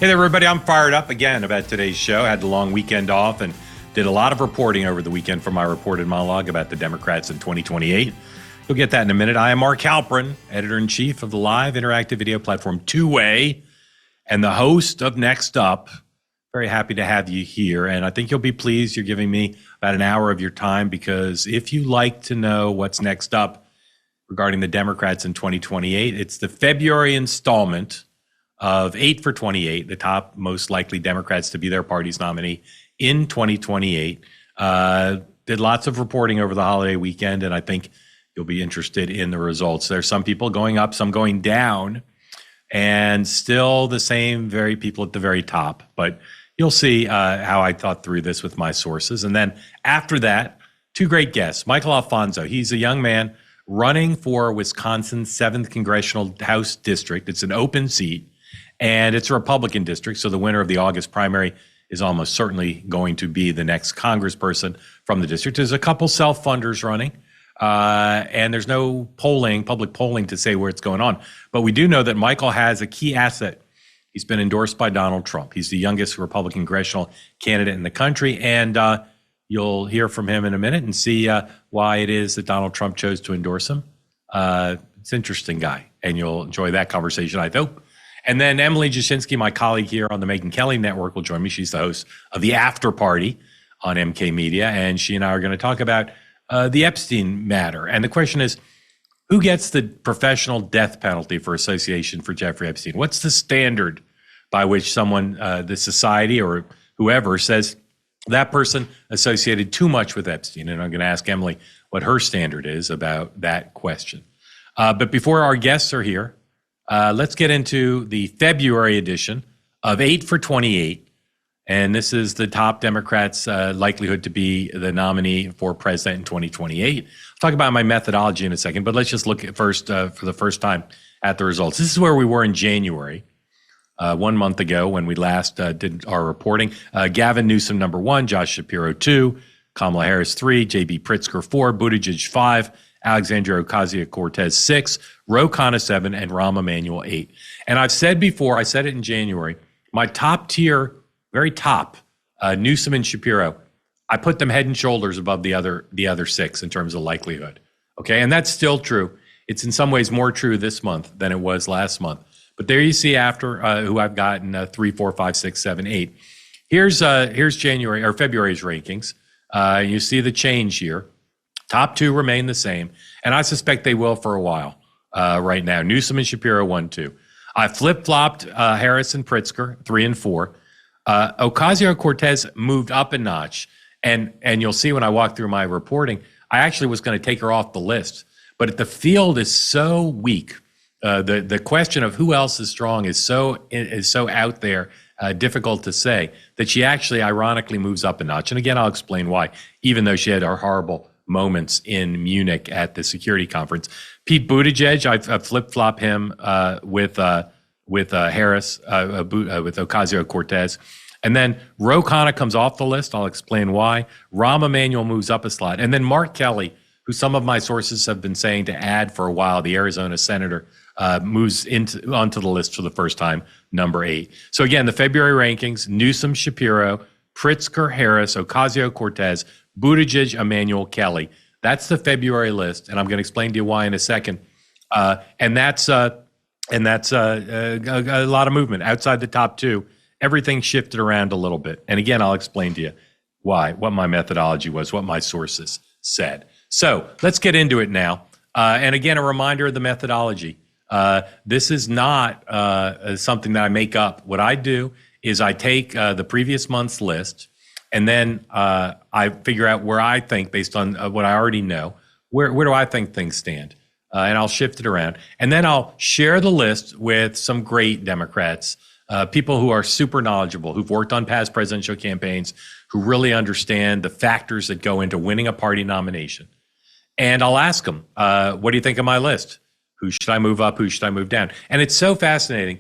Hey there, everybody. I'm fired up again about today's show. I had the long weekend off and did a lot of reporting over the weekend for my reported monologue about the Democrats in 2028. You'll get that in a minute. I am Mark Halperin, editor-in-chief of the live interactive video platform Two Way and the host of Next Up. Very happy to have you here, and I think you'll be pleased you're giving me about an hour of your time, because if you like to know what's next up regarding the Democrats in 2028, it's the February installment of 8 for 28, the top most likely Democrats to be their party's nominee in 2028. Did lots of reporting over the holiday weekend, and I think you'll be interested in the results. There's some people going up, some going down, and still the same very people at the very top. But you'll see how I thought through this with my sources. And then after that, two great guests. Michael Alfonso, he's a young man running for Wisconsin's 7th Congressional House District. It's an open seat, and it's a Republican district, so the winner of the August primary is almost certainly going to be the next congressperson from the district. There's a couple self-funders running, and there's no polling, public polling, to say where it's going on. But we do know that Michael has a key asset. He's been endorsed by Donald Trump. He's the youngest Republican congressional candidate in the country, and you'll hear from him in a minute and see why it is that Donald Trump chose to endorse him. It's an interesting guy, and you'll enjoy that conversation, I hope. And then Emily Jashinsky, my colleague here on the Megyn Kelly Network, will join me. She's the host of The After Party on MK Media, and she and I are going to talk about the Epstein matter. And the question is, who gets the professional death penalty for association for Jeffrey Epstein? What's the standard by which someone, the society or whoever, says that person associated too much with Epstein? And I'm going to ask Emily what her standard is about that question. But before our guests are here, let's get into the February edition of 8 for 28. And this is the top Democrats' likelihood to be the nominee for president in 2028. I'll talk about my methodology in a second, but let's just look at first, for the first time, at the results. This is where we were in January, 1 month ago, when we last did our reporting. Gavin Newsom, number 1, Josh Shapiro, 2, Kamala Harris, 3, J.B. Pritzker, 4, Buttigieg, 5, Alexandria Ocasio-Cortez, 6, Ro Khanna, 7, and Rahm Emanuel, 8. And I've said before, I said it in January, my top tier, very top, Newsom and Shapiro, I put them head and shoulders above the other 6 in terms of likelihood. Okay, and that's still true. It's in some ways more true this month than it was last month. But there you see after who I've gotten 3, 4, 5, 6, 7, 8. Here's January or February's rankings. You see the change here. Top 2 remain the same, and I suspect they will for a while right now. Newsom and Shapiro, 1, 2. I flip-flopped Harris and Pritzker, 3 and 4. Ocasio-Cortez moved up a notch, and you'll see when I walk through my reporting, I actually was going to take her off the list. But the field is so weak. The question of who else is strong is so out there, difficult to say, that she actually ironically moves up a notch. And again, I'll explain why, even though she had her horrible moments in Munich at the security conference. Pete Buttigieg, I flip-flop him with Harris, with Ocasio-Cortez. And then Ro Khanna comes off the list. I'll explain why. Rahm Emanuel moves up a slot. And then Mark Kelly, who some of my sources have been saying to add for a while, the Arizona senator, moves onto the list for the first time, number 8. So again, the February rankings: Newsom, Shapiro, Pritzker, Harris, Ocasio-Cortez, Buttigieg, Emanuel, Kelly. That's the February list, and I'm going to explain to you why in a second. And that's a lot of movement outside the top 2. Everything shifted around a little bit, and again, I'll explain to you why, what my methodology was, what my sources said. So let's get into it now. And again, a reminder of the methodology. This is not something that I make up. What I do is I take the previous month's list, and then I figure out where I think, based on what I already know, where do I think things stand? And I'll shift it around. And then I'll share the list with some great Democrats, people who are super knowledgeable, who've worked on past presidential campaigns, who really understand the factors that go into winning a party nomination. And I'll ask them, what do you think of my list? Who should I move up? Who should I move down? And it's so fascinating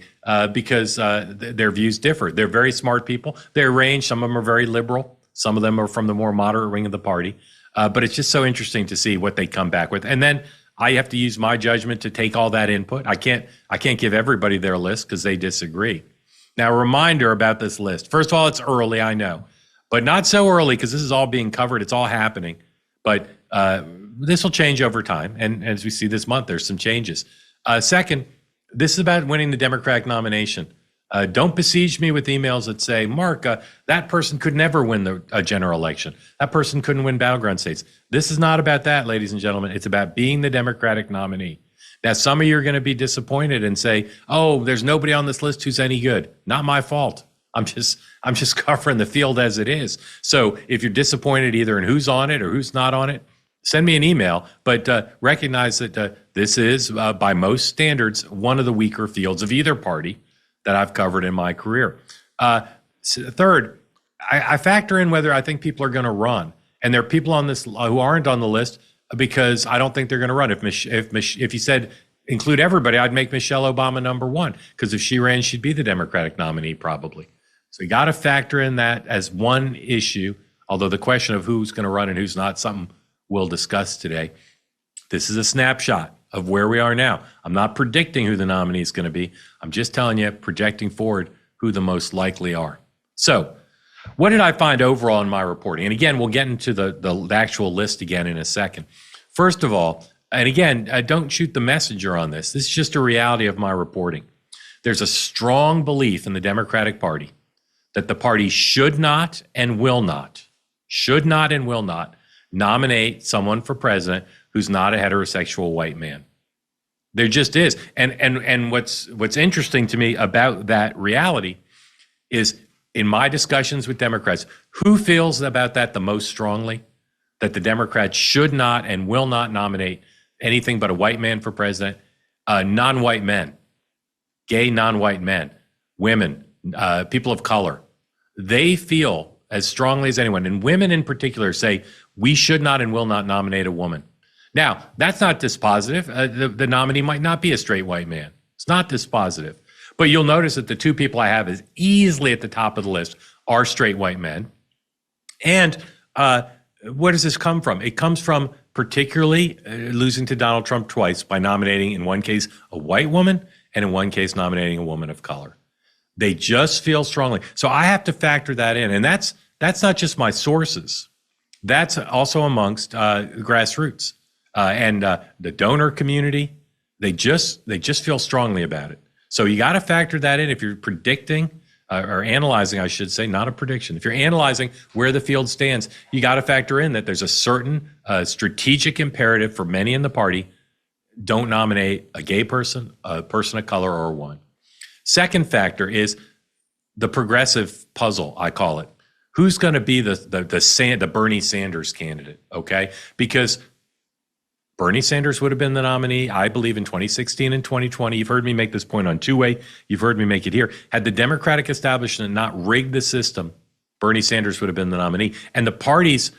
because their views differ. They're very smart people. Their range, some of them are very liberal. Some of them are from the more moderate wing of the party. But it's just so interesting to see what they come back with. And then I have to use my judgment to take all that input. I can't give everybody their list because they disagree. Now, a reminder about this list. First of all, it's early, I know, but not so early because this is all being covered. It's all happening. But this will change over time. And as we see this month, there's some changes. Second, this is about winning the Democratic nomination. Don't besiege me with emails that say, Mark, that person could never win a general election. That person couldn't win battleground states. This is not about that, ladies and gentlemen. It's about being the Democratic nominee. Now, some of you are going to be disappointed and say, oh, there's nobody on this list who's any good. Not my fault. I'm just covering the field as it is. So if you're disappointed either in who's on it or who's not on it, send me an email, but recognize that this is, by most standards, one of the weaker fields of either party that I've covered in my career. Third, I factor in whether I think people are going to run. And there are people on this who aren't on the list because I don't think they're going to run. If you said include everybody, I'd make Michelle Obama number one, because if she ran, she'd be the Democratic nominee probably. So you got to factor in that as one issue, although the question of who's going to run and who's not, something we'll discuss today. This is a snapshot of where we are now. I'm not predicting who the nominee is going to be. I'm just telling you, projecting forward who the most likely are. So what did I find overall in my reporting? And again, we'll get into the actual list again in a second. First of all, and again, don't shoot the messenger on this. This is just a reality of my reporting. There's a strong belief in the Democratic Party that the party should not and will not nominate someone for president who's not a heterosexual white man. There just is. And what's interesting to me about that reality is, in my discussions with Democrats, who feels about that the most strongly? That the Democrats should not and will not nominate anything but a white man for president? Non-white men, gay non-white men, women, people of color. They feel as strongly as anyone, and women in particular say, we should not and will not nominate a woman. Now, that's not dispositive. The nominee might not be a straight white man. It's not dispositive. But you'll notice that the two people I have is easily at the top of the list are straight white men. And where does this come from? It comes from particularly losing to Donald Trump twice by nominating, in one case, a white woman, and in one case, nominating a woman of color. They just feel strongly. So I have to factor that in. And that's not just my sources. That's also amongst grassroots and the donor community. They just feel strongly about it. So you got to factor that in if you're predicting or analyzing, I should say, not a prediction. If you're analyzing where the field stands, you got to factor in that there's a certain strategic imperative for many in the party. Don't nominate a gay person, a person of color, or one. Second factor is the progressive puzzle, I call it. Who's going to be the Bernie Sanders candidate, okay? Because Bernie Sanders would have been the nominee, I believe, in 2016 and 2020. You've heard me make this point on two-way. You've heard me make it here. Had the Democratic establishment not rigged the system, Bernie Sanders would have been the nominee. And the party's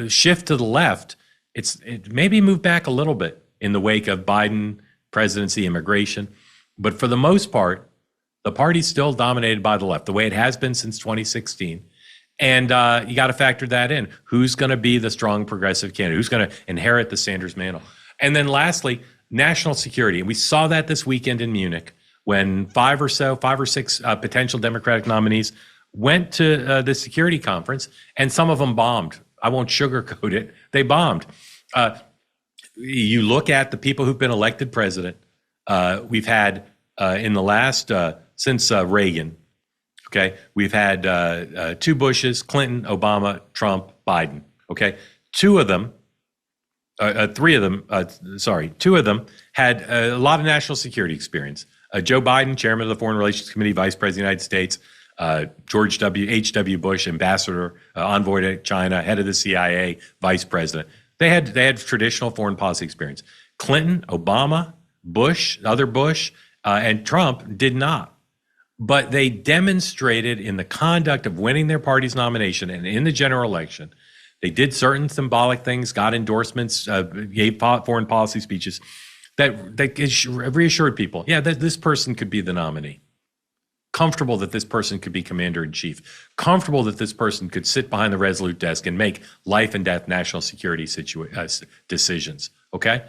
shift to the left, it maybe moved back a little bit in the wake of Biden presidency, immigration. But for the most part, the party's still dominated by the left, the way it has been since 2016. And you got to factor that in. Who's going to be the strong progressive candidate? Who's going to inherit the Sanders mantle? And then lastly, national security. And we saw that this weekend in Munich when five or six potential Democratic nominees went to the security conference, and some of them bombed. I won't sugarcoat it. They bombed. You look at the people who've been elected president. We've had in the last, since Reagan, okay, we've had two Bushes, Clinton, Obama, Trump, Biden, okay? Two of them had a lot of national security experience. Joe Biden, chairman of the Foreign Relations Committee, vice president of the United States, George H.W. Bush, ambassador, envoy to China, head of the CIA, vice president. They had traditional foreign policy experience. Clinton, Obama, Bush, other Bush, and Trump did not. But they demonstrated in the conduct of winning their party's nomination and in the general election, they did certain symbolic things, got endorsements, gave foreign policy speeches that reassured people, yeah, that this person could be the nominee. Comfortable that this person could be commander in chief. Comfortable that this person could sit behind the Resolute desk and make life and death national security decisions, okay?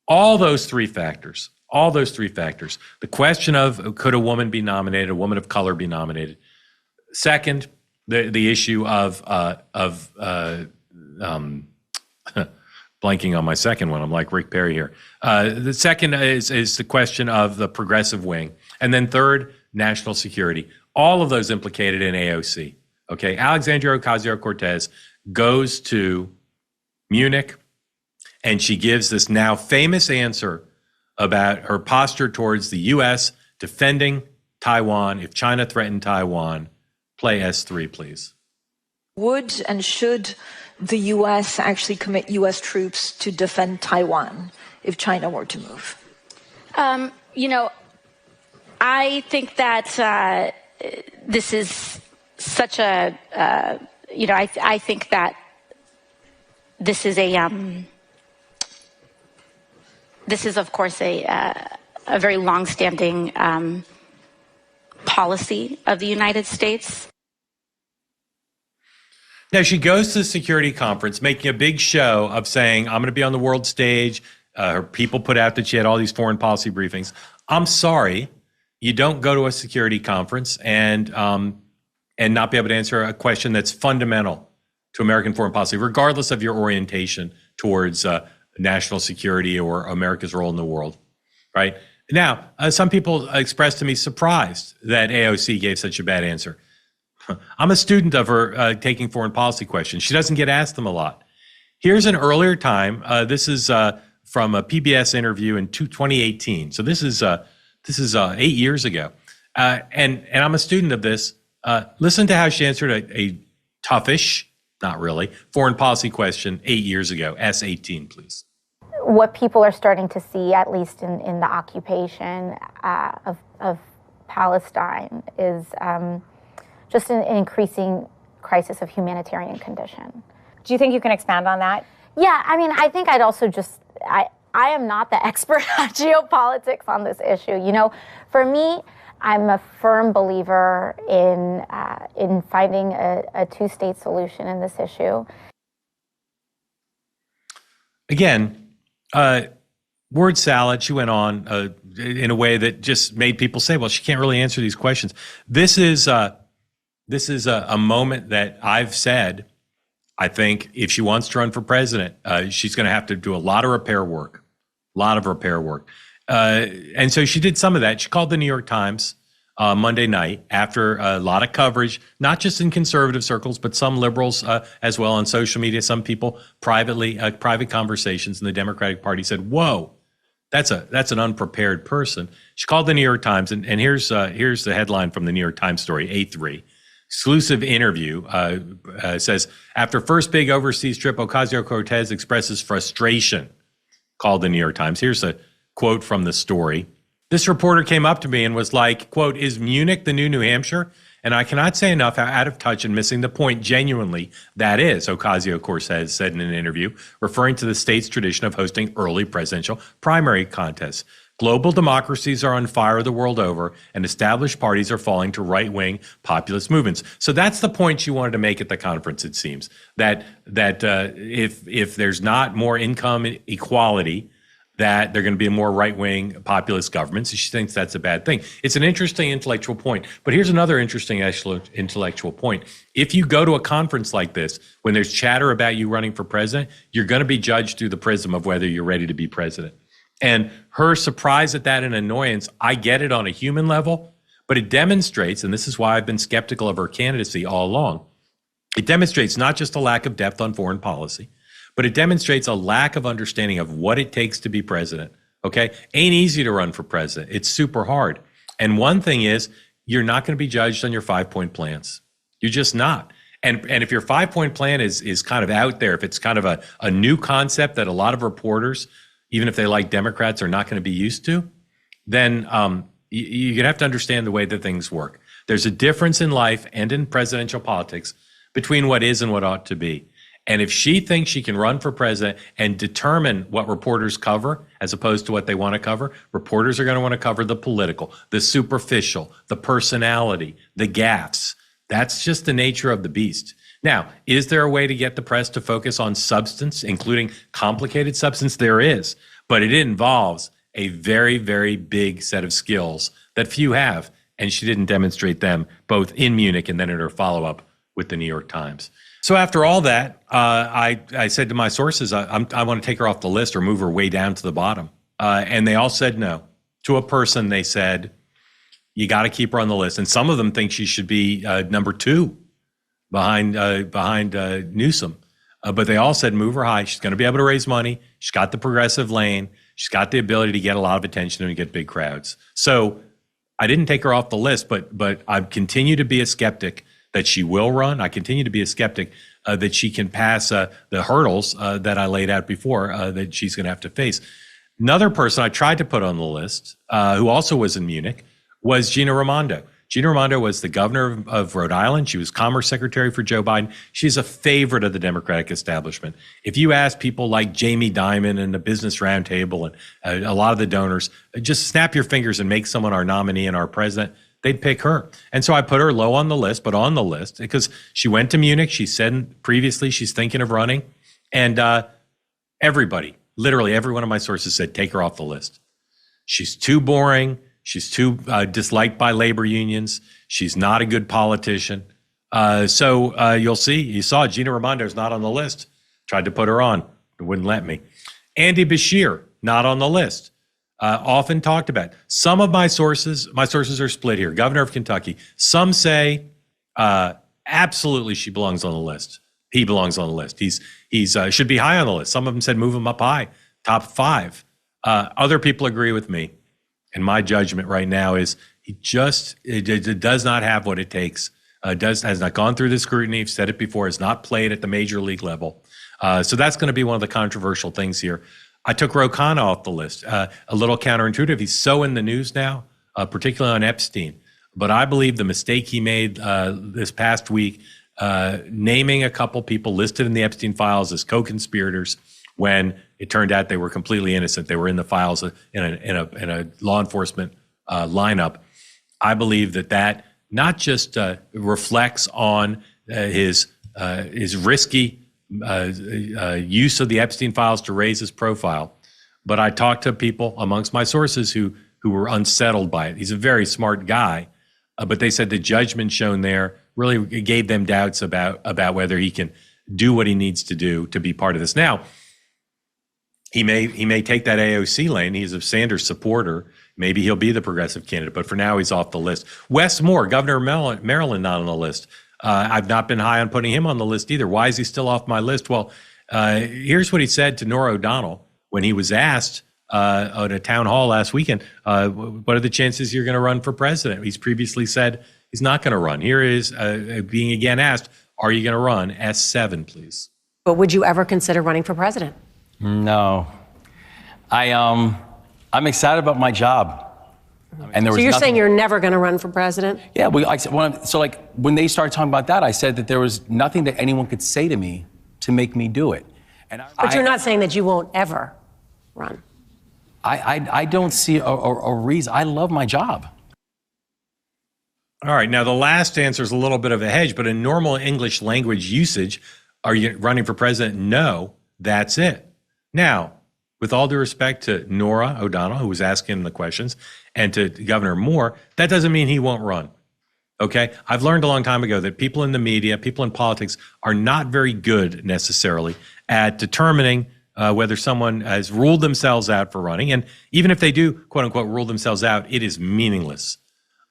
All those three factors, All those three factors. The question of could a woman be nominated, a woman of color be nominated. Second, the issue of blanking on my second one. I'm like Rick Perry here. The second is the question of the progressive wing. And then third, national security. All of those implicated in AOC. Okay, Alexandria Ocasio-Cortez goes to Munich and she gives this now famous answer about her posture towards the U.S. defending Taiwan if China threatened Taiwan. Play S3, please. Would and should the U.S. actually commit U.S. troops to defend Taiwan if China were to move? I think that this is such a, I think that this is this is, of course, a very longstanding policy of the United States. Now, she goes to the security conference making a big show of saying, I'm going to be on the world stage. Her people put out that she had all these foreign policy briefings. I'm sorry, you don't go to a security conference and not be able to answer a question that's fundamental to American foreign policy, regardless of your orientation towards national security or America's role in the world, right? Now, some people expressed to me surprised that AOC gave such a bad answer. I'm a student of her taking foreign policy questions. She doesn't get asked them a lot. Here's an earlier time. This is from a PBS interview in 2018. So this is 8 years ago. And I'm a student of this. Listen to how she answered a toughish, not really, foreign policy question 8 years ago. S18, please. What people are starting to see, at least in the occupation of Palestine, is just an increasing crisis of humanitarian condition. Do you think you can expand on that? Yeah, I mean, I think I'd also just, I am not the expert on geopolitics on this issue. For me, I'm a firm believer in finding a two-state solution in this issue. Again, word salad. She went on in a way that just made people say, well, she can't really answer these questions. This is a moment that I've said, I think if she wants to run for president, she's going to have to do a lot of repair work. And so she did some of that. She called the New York Times Monday night after a lot of coverage, not just in conservative circles, but some liberals as well on social media. Some people privately, private conversations in the Democratic Party said, whoa, that's an unprepared person. She called the New York Times, and here's the headline from the New York Times story, A3. Exclusive interview says, after first big overseas trip, Ocasio-Cortez expresses frustration, called the New York Times. Here's a quote from the story. This reporter came up to me and was like, quote, is Munich the new New Hampshire? And I cannot say enough how out of touch and missing the point genuinely that is, Ocasio-Cortez said in an interview, referring to the state's tradition of hosting early presidential primary contests. Global democracies are on fire the world over, and established parties are falling to right-wing populist movements. So that's the point she wanted to make at the conference, it seems, that if there's not more income equality, that they're going to be a more right-wing populist government. So she thinks that's a bad thing. It's an interesting intellectual point. But here's another interesting intellectual point. If you go to a conference like this, when there's chatter about you running for president, you're going to be judged through the prism of whether you're ready to be president. And her surprise at that and annoyance, I get it on a human level, but it demonstrates, and this is why I've been skeptical of her candidacy all along, it demonstrates not just a lack of depth on foreign policy, but it demonstrates a lack of understanding of what it takes to be president, okay? Ain't easy to run for president. It's super hard. And one thing is, you're not going to be judged on your 5-point plans. You're just not. And if your 5-point plan is kind of out there, if it's kind of a new concept that a lot of reporters, even if they like Democrats, are not going to be used to, then you're going to have to understand the way that things work. There's a difference in life and in presidential politics between what is and what ought to be. And if she thinks she can run for president and determine what reporters cover as opposed to what they want to cover, reporters are going to want to cover the political, the superficial, the personality, the gaffes. That's just the nature of the beast. Now, is there a way to get the press to focus on substance, including complicated substance? There is, but it involves a very, very big set of skills that few have. And she didn't demonstrate them both in Munich and then in her follow-up with the New York Times. So after all that, I said to my sources, I want to take her off the list or move her way down to the bottom. And they all said no. To a person, they said, you got to keep her on the list. And some of them think she should be number 2 behind Newsom. But they all said move her high. She's going to be able to raise money. She's got the progressive lane. She's got the ability to get a lot of attention and get big crowds. So I didn't take her off the list, but I continue to be a skeptic that she will run. I continue to be a skeptic that she can pass the hurdles that I laid out before that she's going to have to face. Another person I tried to put on the list, who also was in Munich, was Gina Raimondo. Gina Raimondo was the governor of Rhode Island. She was Commerce Secretary for Joe Biden. She's a favorite of the Democratic establishment. If you ask people like Jamie Dimon and the Business Roundtable and a lot of the donors, just snap your fingers and make someone our nominee and our president, they'd pick her. And so I put her low on the list, but on the list because she went to Munich. She said previously she's thinking of running. And everybody, literally every one of my sources said, take her off the list. She's too boring. She's too disliked by labor unions. She's not a good politician. So you'll see. You saw Gina Raimondo's not on the list. Tried to put her on. It wouldn't let me. Andy Beshear, not on the list. Often talked about. Some of my sources are split here. Governor of Kentucky. Some say absolutely she belongs on the list. He belongs on the list. He's should be high on the list. Some of them said move him up high, top 5. Other people agree with me. And my judgment right now is he just it does not have what it takes. Has not gone through the scrutiny. I've said it before. Has not played at the major league level. So that's going to be one of the controversial things here. I took Ro Khanna off the list. A little counterintuitive. He's so in the news now, particularly on Epstein. But I believe the mistake he made this past week, naming a couple people listed in the Epstein files as co-conspirators, when it turned out they were completely innocent. They were in the files in a law enforcement lineup. I believe that not just reflects on his risky use of the Epstein files to raise his profile, but I talked to people amongst my sources who were unsettled by it. He's a very smart guy, but they said the judgment shown there really gave them doubts about whether he can do what he needs to do to be part of this. Now, he may take that AOC lane. He's a Sanders supporter. Maybe he'll be the progressive candidate, but for now he's off the list. Wes Moore, governor of Maryland, not on the list. I've not been high on putting him on the list either. Why is he still off my list? Well, here's what he said to Norah O'Donnell when he was asked at a town hall last weekend, what are the chances you're going to run for president? He's previously said he's not going to run. Here is being again asked, are you going to run? S7, please. But would you ever consider running for president? No. I'm excited about my job. And there was so you're saying you're never going to run for president? Yeah. When they started talking about that, I said that there was nothing that anyone could say to me to make me do it. But you're not saying that you won't ever run? I don't see a reason. I love my job. All right. Now, the last answer is a little bit of a hedge, but in normal English language usage, are you running for president? No, that's it. Now, with all due respect to Norah O'Donnell, who was asking the questions, and to Governor Moore, that doesn't mean he won't run. Okay? I've learned a long time ago that people in the media, people in politics are not very good necessarily at determining whether someone has ruled themselves out for running. And even if they do, quote unquote, rule themselves out, it is meaningless.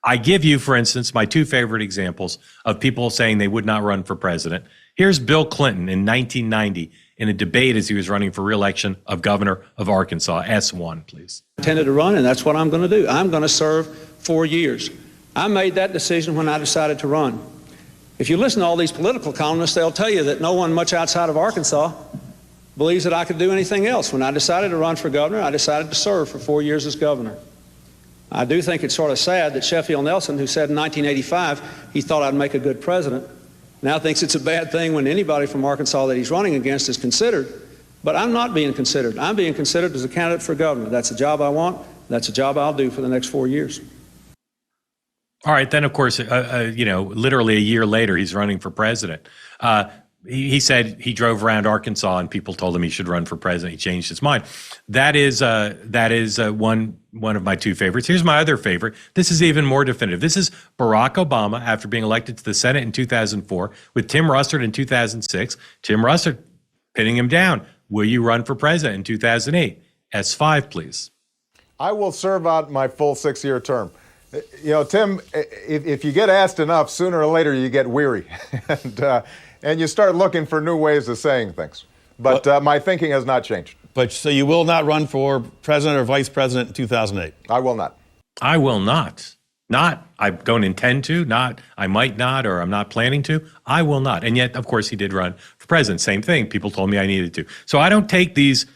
I give you, for instance, my 2 favorite examples of people saying they would not run for president. Here's Bill Clinton in 1990 in a debate as he was running for re-election of governor of Arkansas. S1, please. I intended to run, and that's what I'm going to do. I'm going to serve 4 years. I made that decision when I decided to run. If you listen to all these political columnists, they'll tell you that no one much outside of Arkansas believes that I could do anything else. When I decided to run for governor, I decided to serve for 4 years as governor. I do think it's sort of sad that Sheffield Nelson, who said in 1985 he thought I'd make a good president, now thinks it's a bad thing when anybody from Arkansas that he's running against is considered. But I'm not being considered. I'm being considered as a candidate for governor. That's a job I want. That's a job I'll do for the next 4 years. All right. Then, of course, literally a year later, he's running for president. he said he drove around Arkansas and people told him he should run for president. He changed his mind. That is one of my two favorites. Here's my other favorite. This is even more definitive. This is Barack Obama after being elected to the Senate in 2004 with Tim Russert in 2006. Tim Russert pinning him down. Will you run for president in 2008? S5, please. I will serve out my full 6-year term. You know, Tim, if you get asked enough, sooner or later you get weary. And you start looking for new ways of saying things. But my thinking has not changed. But so you will not run for president or vice president in 2008? I will not. I will not. Not, I don't intend to, not, I might not, or I'm not planning to. I will not. And yet, of course, he did run for president. Same thing. People told me I needed to. So I don't take these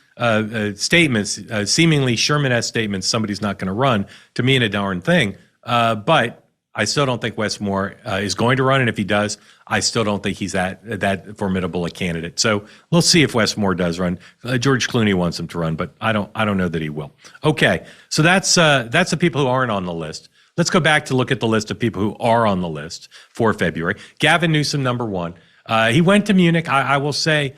statements, seemingly Sherman-esque statements, somebody's not going to run, to mean a darn thing. But I still don't think Wes Moore is going to run, and if he does, I still don't think he's that formidable a candidate. So we'll see if Wes Moore does run. George Clooney wants him to run, but I don't know that he will. Okay, so that's the people who aren't on the list. Let's go back to look at the list of people who are on the list for February. Gavin Newsom, number one. He went to Munich. I will say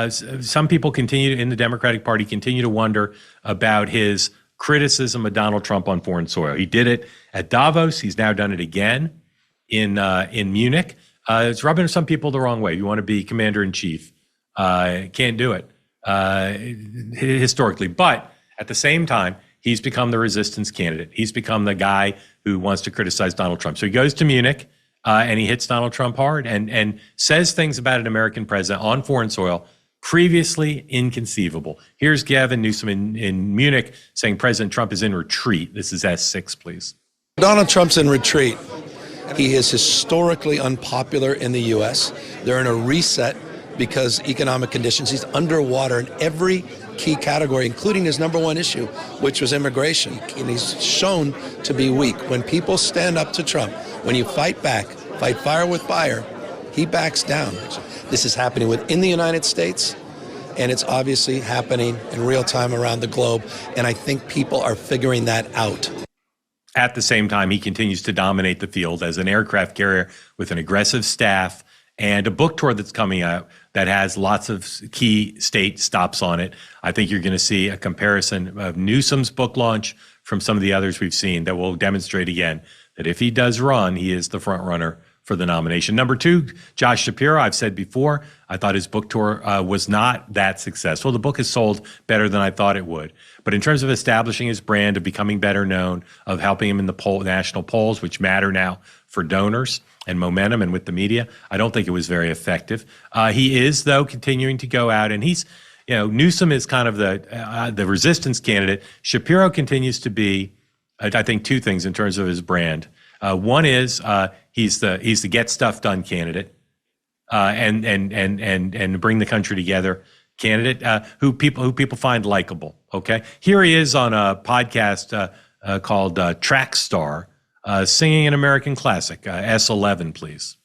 some people in the Democratic Party continue to wonder about his criticism of Donald Trump on foreign soil. He did it at Davos. He's now done it again in Munich. It's rubbing some people the wrong way. You want to be commander-in-chief. Can't do it historically. But at the same time, he's become the resistance candidate. He's become the guy who wants to criticize Donald Trump. So he goes to Munich and he hits Donald Trump hard and says things about an American president on foreign soil previously inconceivable. Here's Gavin Newsom in Munich saying President Trump is in retreat. This is S6, please. Donald Trump's in retreat. He is historically unpopular in the U.S. They're in a reset because economic conditions. He's underwater in every key category, including his number one issue, which was immigration. And he's shown to be weak. When people stand up to Trump, when you fight back, fight fire with fire, he backs down. This is happening within the United States, and it's obviously happening in real time around the globe. And I think people are figuring that out. At the same time, he continues to dominate the field as an aircraft carrier with an aggressive staff and a book tour that's coming out that has lots of key state stops on it. I think you're going to see a comparison of Newsom's book launch from some of the others we've seen that will demonstrate again that if he does run, he is the front runner for the nomination. Number two, Josh Shapiro. I've said before, I thought his book tour was not that successful. The book has sold better than I thought it would. But in terms of establishing his brand, of becoming better known, of helping him in the national polls, which matter now for donors and momentum and with the media, I don't think it was very effective. He is, though, continuing to go out, and he's, Newsom is kind of the resistance candidate. Shapiro continues to be, I think, two things in terms of his brand. One is he's the get stuff done candidate, and bring the country together candidate who people find likable. Okay, here he is on a podcast called Track Star, singing an American classic. S11, please.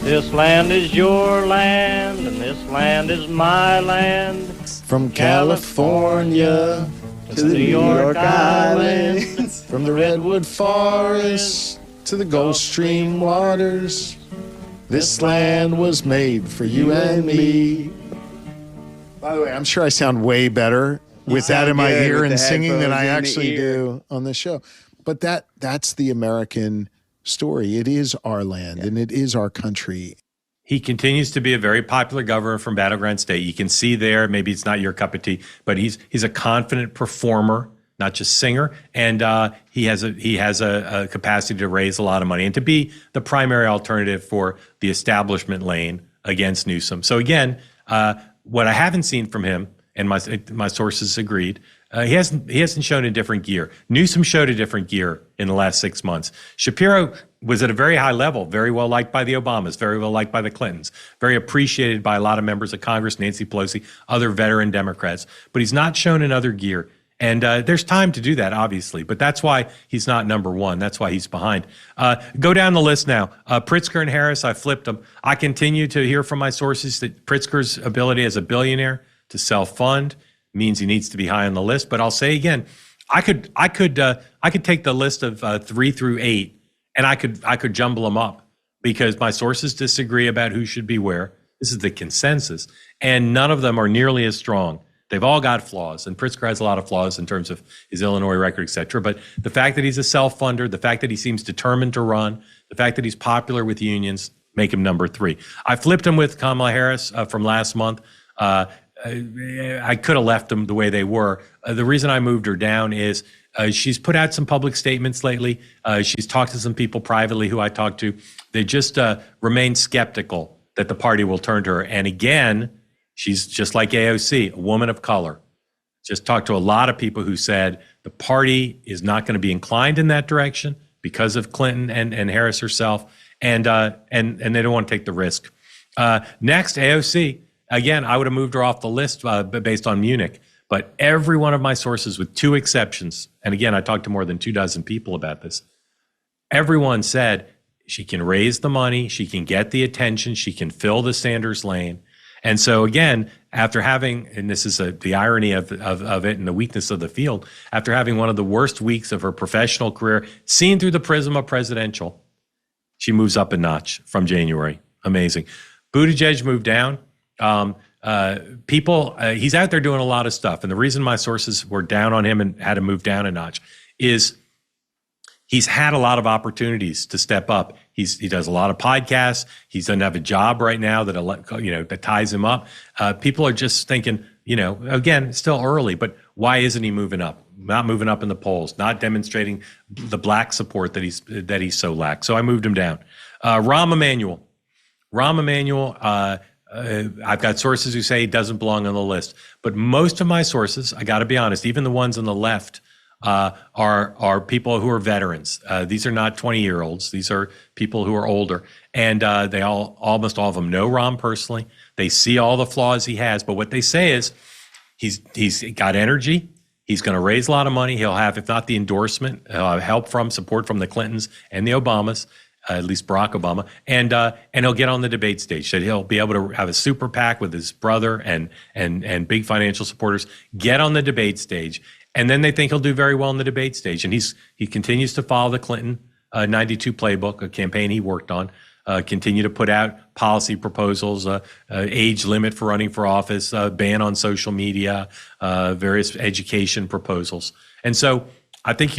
This land is your land, and this land is my land. From California to the New York Island, from the Redwood Forest to the Gulf Stream waters, this land was made for you and me. By the way, I'm sure I sound way better with that in my ear and singing than I actually do on this show. But that's the American story. It is our land and it is our country. He continues to be a very popular governor from Battleground State. You can see there, maybe it's not your cup of tea, but he's a confident performer, not just singer, and he has a capacity to raise a lot of money and to be the primary alternative for the establishment lane against Newsom. So again, what I haven't seen from him, and my sources agreed, he hasn't shown a different gear. Newsom showed a different gear in the last 6 months. Shapiro was at a very high level, very well liked by the Obamas, very well liked by the Clintons, very appreciated by a lot of members of Congress, Nancy Pelosi, other veteran Democrats. But he's not shown another gear. And there's time to do that, obviously. But that's why he's not number one. That's why he's behind. Go down the list now. Pritzker and Harris, I flipped them. I continue to hear from my sources that Pritzker's ability as a billionaire to self-fund means he needs to be high on the list. But I'll say again, I could take the list of 3 through 8 And I could jumble them up because my sources disagree about who should be where. This is the consensus. And none of them are nearly as strong. They've all got flaws, and Pritzker has a lot of flaws in terms of his Illinois record, et cetera. But the fact that he's a self-funder, the fact that he seems determined to run, the fact that he's popular with unions, make him number 3. I flipped him with Kamala Harris from last month. I could have left them the way they were. The reason I moved her down is she's put out some public statements lately. She's talked to some people privately who I talked to. They just remain skeptical that the party will turn to her. And again, she's just like AOC, a woman of color. Just talked to a lot of people who said the party is not going to be inclined in that direction because of Clinton and Harris herself, and they don't want to take the risk. Next, AOC. Again, I would have moved her off the list based on Munich, but every one of my sources, with 2 exceptions, and again, I talked to more than 24 people about this, everyone said she can raise the money, she can get the attention, she can fill the Sanders lane. And so again, after having, and this is the irony of it and the weakness of the field, after having one of the worst weeks of her professional career, seen through the prism of presidential, she moves up a notch from January. Amazing. Buttigieg moved down. He's out there doing a lot of stuff. And the reason my sources were down on him and had to move down a notch is he's had a lot of opportunities to step up. He does a lot of podcasts. He doesn't have a job right now that ties him up. People are just thinking, again, it's still early, but why isn't he moving up? Not moving up in the polls, not demonstrating the black support that he's so lacked. So I moved him down. Rahm Emanuel. I've got sources who say he doesn't belong on the list, but most of my sources, I got to be honest, even the ones on the left, are people who are veterans. These are not 20-year-olds. These are people who are older, and almost all of them know Rahm personally. They see all the flaws he has, but what they say is he's got energy. He's going to raise a lot of money. He'll have, if not the endorsement, help from support from the Clintons and the Obamas. At least Barack Obama, and he'll get on the debate stage. That he'll be able to have a super PAC with his brother and big financial supporters, get on the debate stage, and then they think he'll do very well on the debate stage. And he continues to follow the Clinton 92 playbook, a campaign he worked on, continue to put out policy proposals, age limit for running for office, ban on social media, various education proposals, and so. I think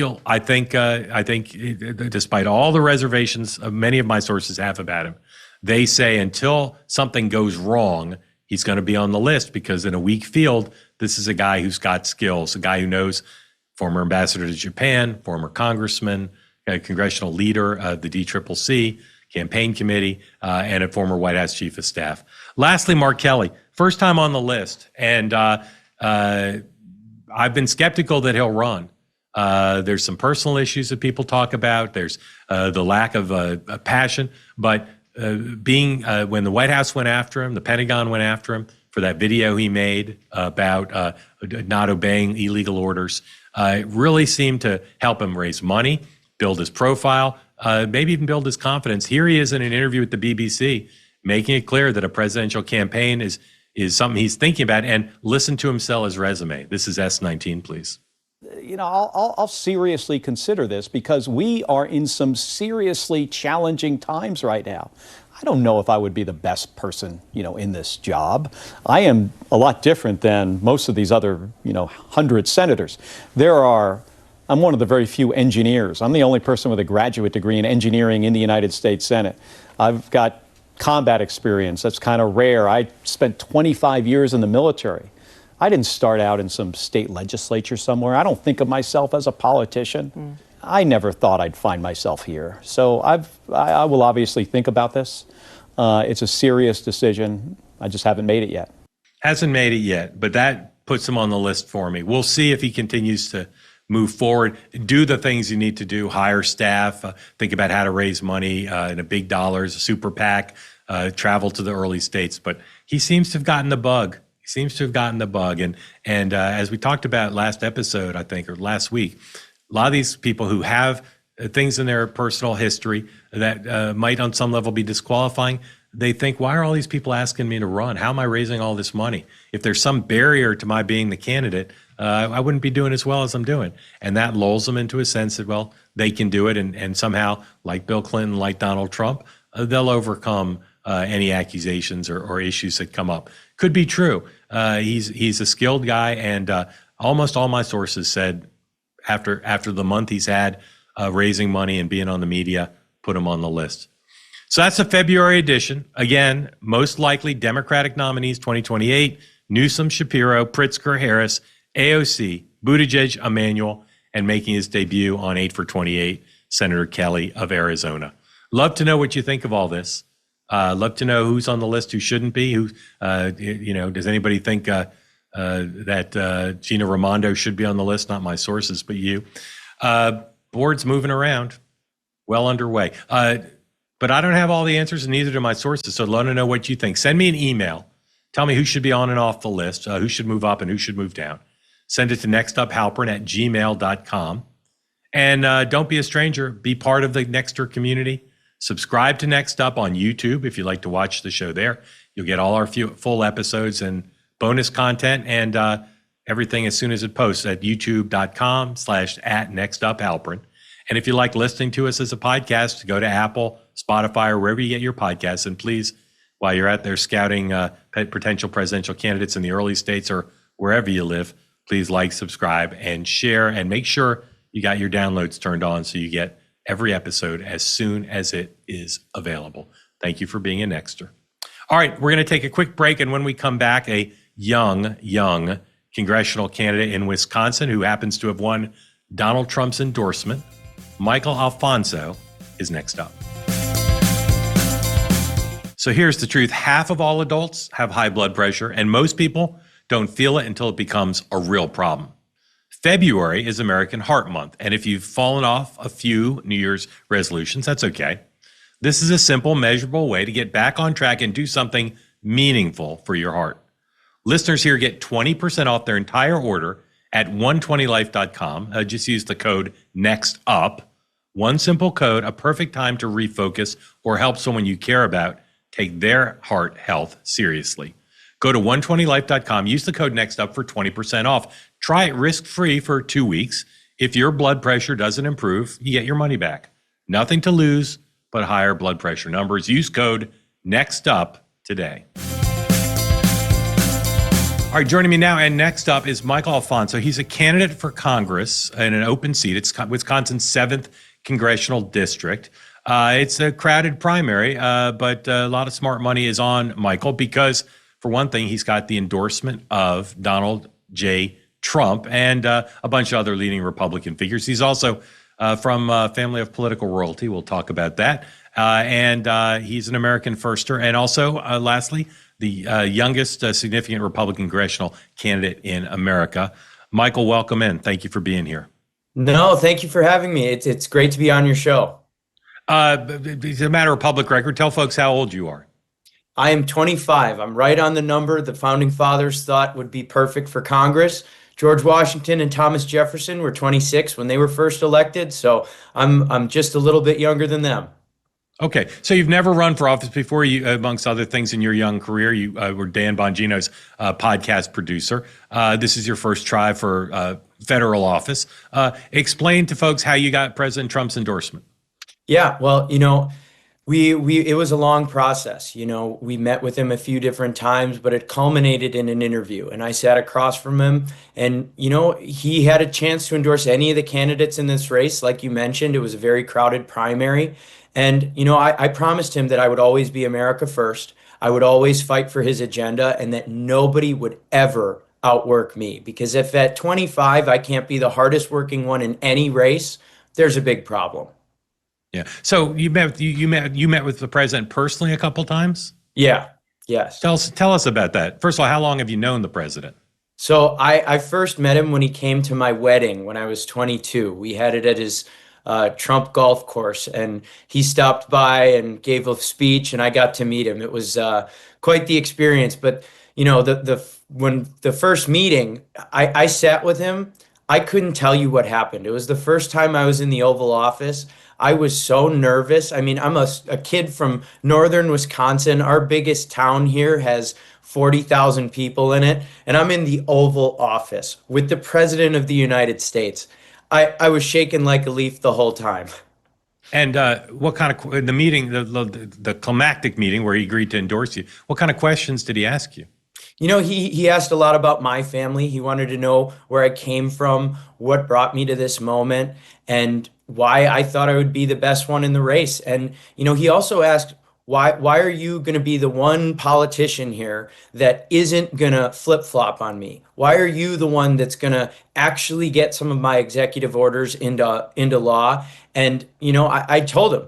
despite all the reservations many of my sources have about him, they say until something goes wrong, he's going to be on the list because in a weak field, this is a guy who's got skills, a guy who knows, former ambassador to Japan, former congressman, a congressional leader of the DCCC, campaign committee, and a former White House chief of staff. Lastly, Mark Kelly, first time on the list. And I've been skeptical that he'll run. There's some personal issues that people talk about. There's the lack of passion. But when the White House went after him, the Pentagon went after him for that video he made about not obeying illegal orders, it really seemed to help him raise money, build his profile, maybe even build his confidence. Here he is in an interview with the BBC, making it clear that a presidential campaign is something he's thinking about, and listen to him sell his resume. This is S19, please. I'll seriously consider this because we are in some seriously challenging times right now. I don't know if I would be the best person, in this job. I am a lot different than most of these other, 100 senators. I'm one of the very few engineers. I'm the only person with a graduate degree in engineering in the United States Senate. I've got combat experience. That's kind of rare. I spent 25 years in the military. I didn't start out in some state legislature somewhere. I don't think of myself as a politician. I never thought I'd find myself here. So I will obviously think about this. It's a serious decision. I just haven't made it yet. Hasn't made it yet, but that puts him on the list for me. We'll see if he continues to move forward, do the things you need to do, hire staff, think about how to raise money in a big dollars, a super PAC, travel to the early states. But he seems to have gotten the bug. And as we talked about last episode, I think, or last week, a lot of these people who have things in their personal history that might on some level be disqualifying, they think, why are all these people asking me to run? How am I raising all this money? If there's some barrier to my being the candidate, I wouldn't be doing as well as I'm doing. And that lulls them into a sense that, well, they can do it. And somehow, like Bill Clinton, like Donald Trump, they'll overcome any accusations or issues that come up. Could be true. He's a skilled guy, and almost all my sources said after the month he's had raising money and being on the media, put him on the list. So that's the February edition. Again, most likely Democratic nominees 2028, Newsom, Shapiro, Pritzker, Harris, AOC, Buttigieg, Emanuel, and making his debut on 8 for 28, Senator Kelly of Arizona. Love to know what you think of all this. Love to know who's on the list, who shouldn't be. Who, does anybody think that Gina Raimondo should be on the list? Not my sources, but you. Board's moving around, well underway. But I don't have all the answers, and neither do my sources. So I'd love to know what you think. Send me an email. Tell me who should be on and off the list, who should move up and who should move down. Send it to nextuphalperin@gmail.com. And don't be a stranger. Be part of the Nexter community. Subscribe to Next Up on YouTube if you like to watch the show there. You'll get all our full episodes and bonus content and everything as soon as it posts at youtube.com/@nextuphalperin. And if you like listening to us as a podcast, go to Apple, Spotify, or wherever you get your podcasts. And please, while you're out there scouting potential presidential candidates in the early states or wherever you live, please like, subscribe, and share. And make sure you got your downloads turned on so you get every episode as soon as it is available. Thank you for being a Nexter. All right, we're going to take a quick break. And when we come back, a young congressional candidate in Wisconsin who happens to have won Donald Trump's endorsement, Michael Alfonso, is next up. So here's the truth. Half of all adults have high blood pressure, and most people don't feel it until it becomes a real problem. February is American Heart Month, and if you've fallen off a few New Year's resolutions, that's okay. This is a simple, measurable way to get back on track and do something meaningful for your heart. Listeners here get 20% off their entire order at 120life.com. Just use the code NEXTUP. One simple code, a perfect time to refocus or help someone you care about take their heart health seriously. Go to 120life.com, use the code NEXTUP for 20% off. Try it risk-free for 2 weeks. If your blood pressure doesn't improve, you get your money back. Nothing to lose but higher blood pressure numbers. Use code NEXTUP today. All right, joining me now and next up is Michael Alfonso. He's a candidate for Congress in an open seat. It's Wisconsin's 7th congressional district. It's a crowded primary, but a lot of smart money is on Michael because, for one thing, he's got the endorsement of Donald J. Trump and a bunch of other leading Republican figures. He's also from a family of political royalty. We'll talk about that. And he's an American firster. And also, lastly, the youngest significant Republican congressional candidate in America. Michael, welcome in. Thank you for being here. No, thank you for having me. It's great to be on your show. It's a matter of public record. Tell folks how old you are. I am 25. I'm right on the number the founding fathers thought would be perfect for Congress. George Washington and Thomas Jefferson were 26 when they were first elected, so I'm just a little bit younger than them. Okay, so you've never run for office before. You, amongst other things in your young career, you were Dan Bongino's podcast producer. This is your first try for federal office. Explain to folks how you got President Trump's endorsement. Yeah, well, it was a long process. We met with him a few different times, but it culminated in an interview. And I sat across from him and, he had a chance to endorse any of the candidates in this race. Like you mentioned, it was a very crowded primary. And, I promised him that I would always be America first. I would always fight for his agenda and that nobody would ever outwork me. Because if at 25, I can't be the hardest working one in any race, there's a big problem. Yeah. So you met with the president personally a couple times? Yeah. Yes. Tell us about that. First of all, how long have you known the president? So I first met him when he came to my wedding when I was 22. We had it at his Trump golf course, and he stopped by and gave a speech, and I got to meet him. It was quite the experience. But when the first meeting, I sat with him. I couldn't tell you what happened. It was the first time I was in the Oval Office. I was so nervous. I mean, I'm a kid from northern Wisconsin. Our biggest town here has 40,000 people in it, and I'm in the Oval Office with the President of the United States. I was shaking like a leaf the whole time. And what kind of the meeting, the climactic meeting where he agreed to endorse you? What kind of questions did he ask you? You know, he asked a lot about my family. He wanted to know where I came from, what brought me to this moment, and why I thought I would be the best one in the race. And, you know, he also asked, why are you going to be the one politician here that isn't going to flip-flop on me? Why are you the one that's going to actually get some of my executive orders into law? And, you know, I told him,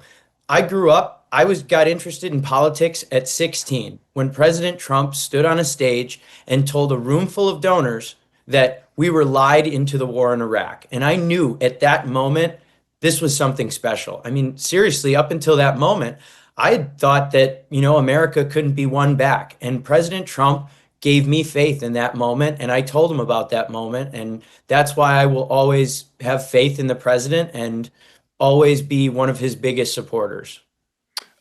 I grew up, got interested in politics at 16 when President Trump stood on a stage and told a room full of donors that we were lied into the war in Iraq. And I knew at that moment, this was something special. I mean, seriously, up until that moment, I thought that, you know, America couldn't be won back. And President Trump gave me faith in that moment. And I told him about that moment. And that's why I will always have faith in the president and always be one of his biggest supporters.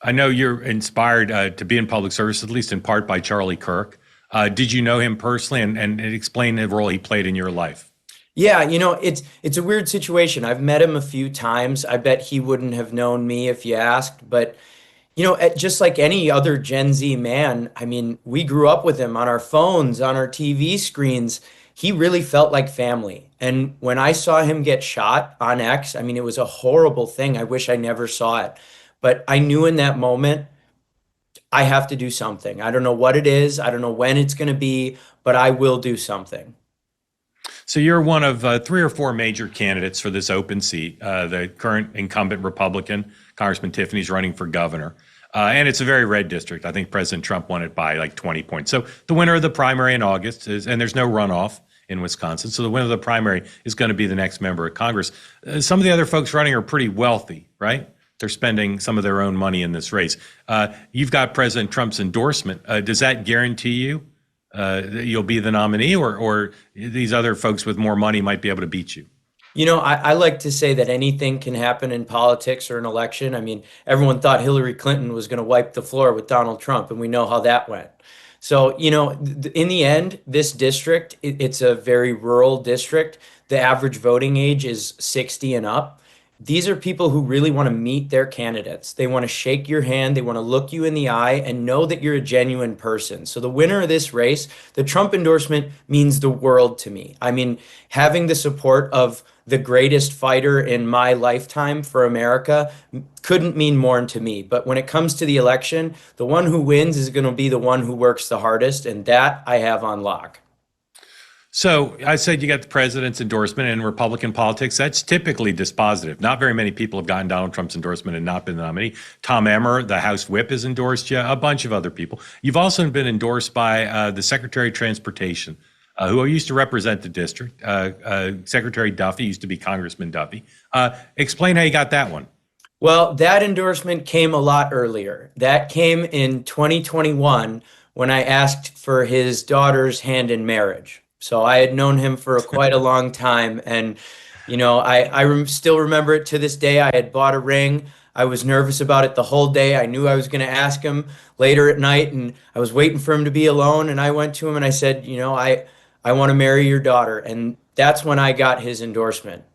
I know you're inspired to be in public service, at least in part by Charlie Kirk. Did you know him personally and explain the role he played in your life? Yeah, you know, it's a weird situation. I've met him a few times. I bet he wouldn't have known me if you asked. But, you know, just like any other Gen Z man, I mean, we grew up with him on our phones, on our TV screens. He really felt like family. And when I saw him get shot on X, I mean, it was a horrible thing. I wish I never saw it. But I knew in that moment, I have to do something. I don't know what it is. I don't know when it's going to be, but I will do something. So you're one of 3 or 4 major candidates for this open seat. The current incumbent Republican, Congressman Tiffany's running for governor. And it's a very red district. I think President Trump won it by like 20 points. So the winner of the primary in August is, and there's no runoff in Wisconsin. So the winner of the primary is going to be the next member of Congress. Some of the other folks running are pretty wealthy, right? They're spending some of their own money in this race. You've got President Trump's endorsement. Does that guarantee you that you'll be the nominee, or these other folks with more money might be able to beat you? You know, I like to say that anything can happen in politics or an election. I mean, everyone thought Hillary Clinton was going to wipe the floor with Donald Trump, and we know how that went. So, you know, in the end, this district, it's a very rural district. The average voting age is 60 and up. These are people who really want to meet their candidates. They want to shake your hand. They want to look you in the eye and know that you're a genuine person. So the winner of this race, the Trump endorsement means the world to me. I mean, having the support of the greatest fighter in my lifetime for America couldn't mean more to me. But when it comes to the election, the one who wins is going to be the one who works the hardest, and that I have on lock. So I said you got the president's endorsement in Republican politics. That's typically dispositive. Not very many people have gotten Donald Trump's endorsement and not been the nominee. Tom Emmer, the House Whip, has endorsed you, a bunch of other people. You've also been endorsed by the Secretary of Transportation, who used to represent the district. Secretary Duffy used to be Congressman Duffy. Explain how you got that one. Well, that endorsement came a lot earlier. That came in 2021 when I asked for his daughter's hand in marriage. So I had known him for quite a long time. And, you know, I still remember it to this day. I had bought a ring. I was nervous about it the whole day. I knew I was going to ask him later at night, and I was waiting for him to be alone. And I went to him and I said, you know, I want to marry your daughter. And that's when I got his endorsement.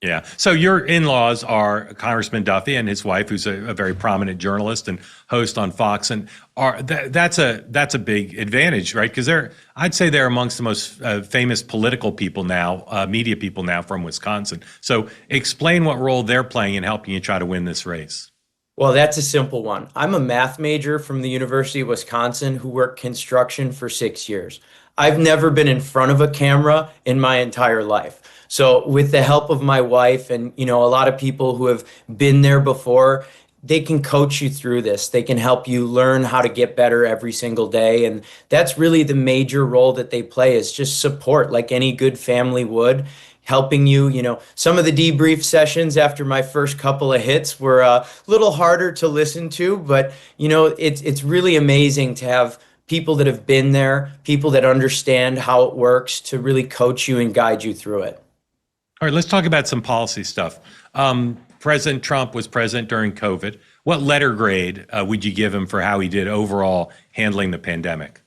Yeah. So your in-laws are Congressman Duffy and his wife, who's a very prominent journalist and host on Fox, and that's a big advantage, right? Because I'd say they're amongst the most famous political people now, media people now from Wisconsin. So explain what role they're playing in helping you try to win this race. Well, that's a simple one. I'm a math major from the University of Wisconsin who worked construction for 6 years. I've never been in front of a camera in my entire life. So with the help of my wife and, you know, a lot of people who have been there before, they can coach you through this. They can help you learn how to get better every single day. And that's really the major role that they play, is just support, like any good family would, helping you. You know, some of the debrief sessions after my first couple of hits were a little harder to listen to, but, you know, it's really amazing to have people that have been there, people that understand how it works to really coach you and guide you through it. All right, let's talk about some policy stuff. President Trump was president during COVID. What letter grade would you give him for how he did overall handling the pandemic?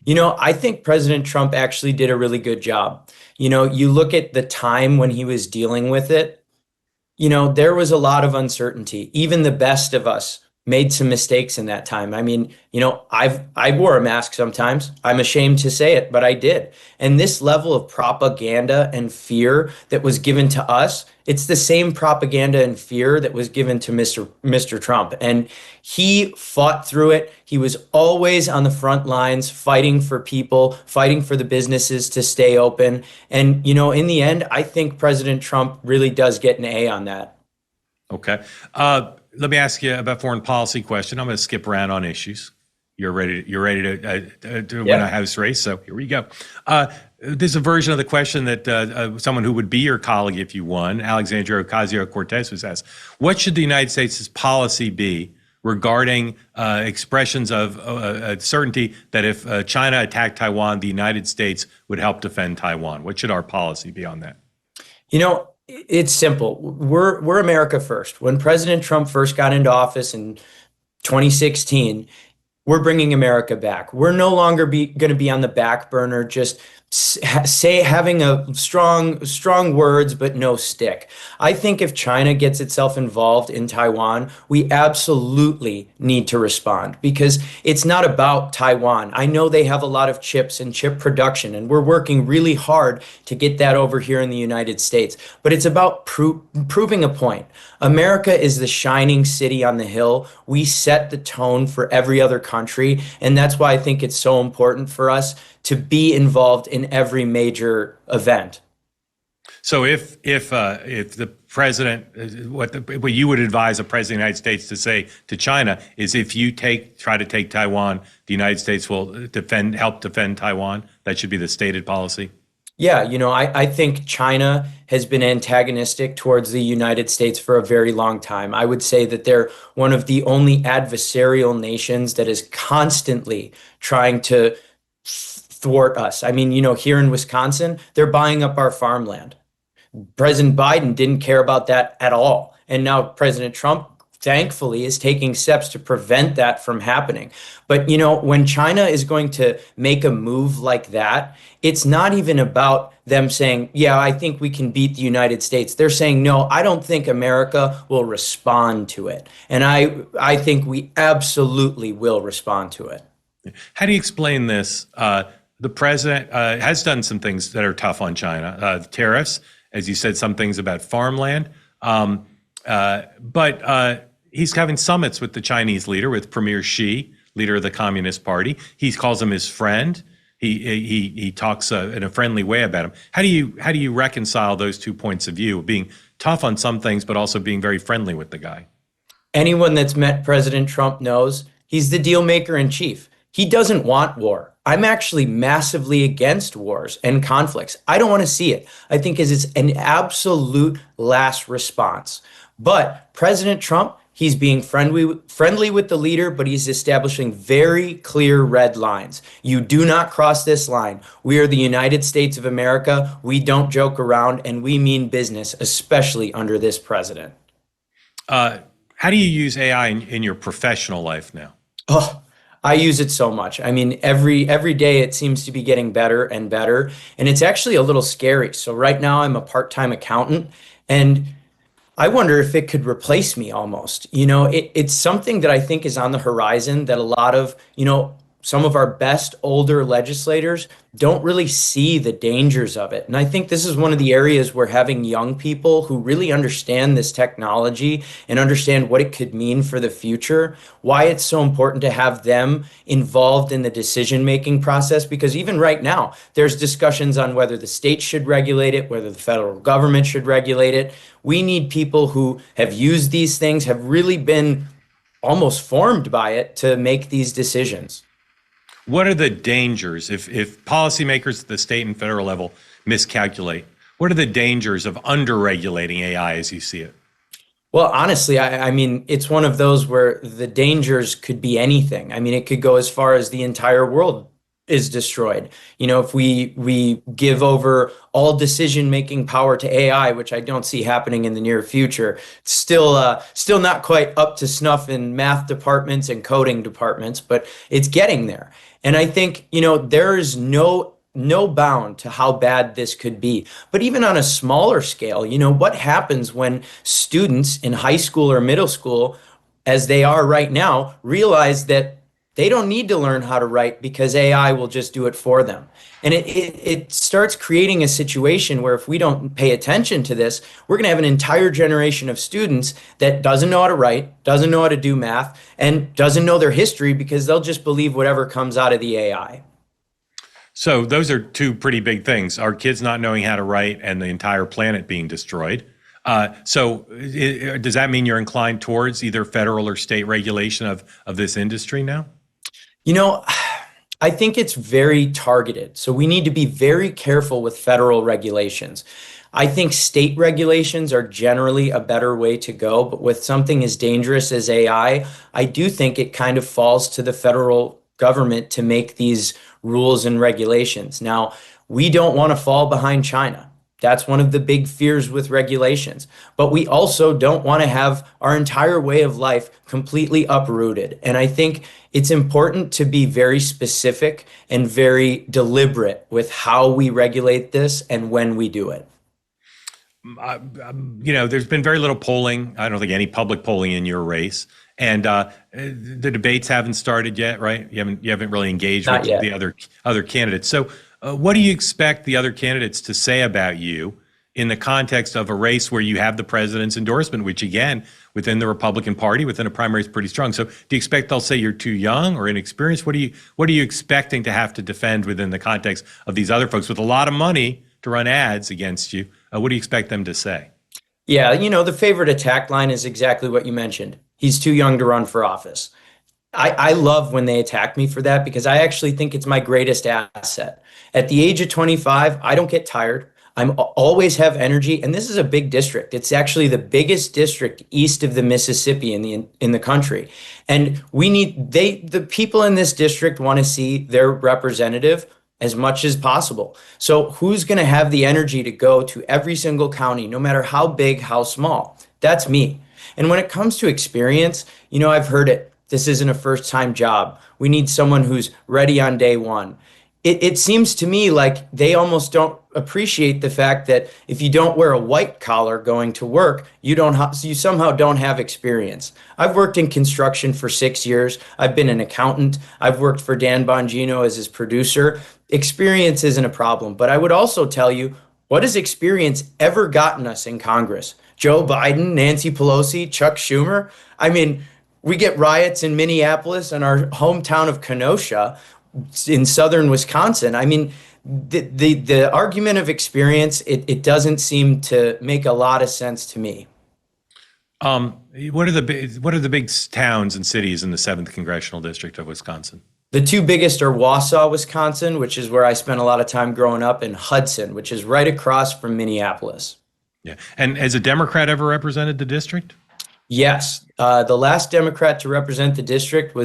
I think President Trump actually did a really good job. You look at the time when he was dealing with it, there was a lot of uncertainty. Even the best of us made some mistakes in that time. I mean, I wore a mask sometimes. I'm ashamed to say it, but I did. And this level of propaganda and fear that was given to us, it's the same propaganda and fear that was given to Mr. Trump. And he fought through it. He was always on the front lines, fighting for people, fighting for the businesses to stay open. And, in the end, I think President Trump really does get an A on that. Okay. Let me ask you about foreign policy question. I'm going to skip around on issues. You're ready to win a House race, so here we go. There's a version of the question that someone who would be your colleague if you won, Alexandria Ocasio-Cortez, was asked. What should the United States' policy be regarding expressions of certainty that if China attacked Taiwan, the United States would help defend Taiwan? What should our policy be on that? It's simple. We're America first. When President Trump first got into office in 2016, we're bringing America back. We're no longer going to be on the back burner, just having a strong words, but no stick. I think if China gets itself involved in Taiwan, we absolutely need to respond because it's not about Taiwan. I know they have a lot of chips and chip production, and we're working really hard to get that over here in the United States. But it's about proving a point. America is the shining city on the hill. We set the tone for every other country, and that's why I think it's so important for us to be involved in every major event. So if the president, what you would advise a president of the United States to say to China is if you try to take Taiwan, the United States will help defend Taiwan. That should be the stated policy. Yeah, I think China has been antagonistic towards the United States for a very long time. I would say that they're one of the only adversarial nations that is constantly trying to thwart us. I mean, here in Wisconsin, they're buying up our farmland. President Biden didn't care about that at all. And now President Trump, thankfully, is taking steps to prevent that from happening. But, when China is going to make a move like that, it's not even about them saying, yeah, I think we can beat the United States. They're saying, no, I don't think America will respond to it. And I think we absolutely will respond to it. How do you explain this? The president has done some things that are tough on China. Tariffs, as you said, some things about farmland. But he's having summits with the Chinese leader, with Premier Xi, leader of the Communist Party. He calls him his friend. He talks in a friendly way about him. How do you reconcile those 2 points of view, being tough on some things, but also being very friendly with the guy? Anyone that's met President Trump knows he's the deal maker in chief. He doesn't want war. I'm actually massively against wars and conflicts. I don't want to see it. I think it's an absolute last response. But President Trump, he's being friendly with the leader, but he's establishing very clear red lines. You do not cross this line. We are the United States of America. We don't joke around, and we mean business, especially under this president. How do you use AI in your professional life now? Oh, I use it so much. I mean, every day it seems to be getting better and better, and it's actually a little scary. So right now I'm a part-time accountant, and I wonder if it could replace me almost. It's something that I think is on the horizon that a lot of, some of our best older legislators don't really see the dangers of it. And I think this is one of the areas where having young people who really understand this technology and understand what it could mean for the future, why it's so important to have them involved in the decision-making process. Because even right now, there's discussions on whether the state should regulate it, whether the federal government should regulate it. We need people who have used these things, have really been almost formed by it to make these decisions. What are the dangers if policymakers at the state and federal level miscalculate? What are the dangers of under-regulating AI as you see it? Well, honestly, I mean, it's one of those where the dangers could be anything. I mean, it could go as far as the entire world is destroyed. If we give over all decision-making power to AI, which I don't see happening in the near future, still not quite up to snuff in math departments and coding departments, but it's getting there. And I think, there is no bound to how bad this could be. But even on a smaller scale, what happens when students in high school or middle school, as they are right now, realize that they don't need to learn how to write because AI will just do it for them. And it starts creating a situation where if we don't pay attention to this, we're going to have an entire generation of students that doesn't know how to write, doesn't know how to do math, and doesn't know their history because they'll just believe whatever comes out of the AI. So those are two pretty big things: our kids not knowing how to write and the entire planet being destroyed. So does that mean you're inclined towards either federal or state regulation of this industry now? I think it's very targeted. So we need to be very careful with federal regulations. I think state regulations are generally a better way to go, but with something as dangerous as AI, I do think it kind of falls to the federal government to make these rules and regulations. Now, we don't want to fall behind China. That's one of the big fears with regulations. But we also don't want to have our entire way of life completely uprooted. And I think it's important to be very specific and very deliberate with how we regulate this and when we do it. There's been very little polling. I don't think any public polling in your race. And the debates haven't started yet, right? You haven't really engaged with the other candidates. So what do you expect the other candidates to say about you in the context of a race where you have the president's endorsement, which again, within the Republican Party, within a primary is pretty strong. So do you expect they'll say you're too young or inexperienced? What are you expecting to have to defend within the context of these other folks with a lot of money to run ads against you? What do you expect them to say? Yeah, the favorite attack line is exactly what you mentioned. He's too young to run for office. I love when they attack me for that because I actually think it's my greatest asset. At the age of 25, I don't get tired. I always have energy, and this is a big district. It's actually the biggest district east of the Mississippi in the country. And the people in this district want to see their representative as much as possible. So who's going to have the energy to go to every single county, no matter how big, how small? That's me. And when it comes to experience, I've heard it. This isn't a first-time job. We need someone who's ready on day one. It seems to me like they almost don't appreciate the fact that if you don't wear a white collar going to work, you somehow don't have experience. I've worked in construction for 6 years. I've been an accountant. I've worked for Dan Bongino as his producer. Experience isn't a problem. But I would also tell you, what has experience ever gotten us in Congress? Joe Biden, Nancy Pelosi, Chuck Schumer? I mean, we get riots in Minneapolis and our hometown of Kenosha in southern Wisconsin. I mean, the argument of experience, it doesn't seem to make a lot of sense to me. What are the big towns and cities in the 7th Congressional District of Wisconsin? The two biggest are Wausau, Wisconsin, which is where I spent a lot of time growing up, and Hudson, which is right across from Minneapolis. Yeah. And has a Democrat ever represented the district? Yes. The last Democrat to represent the district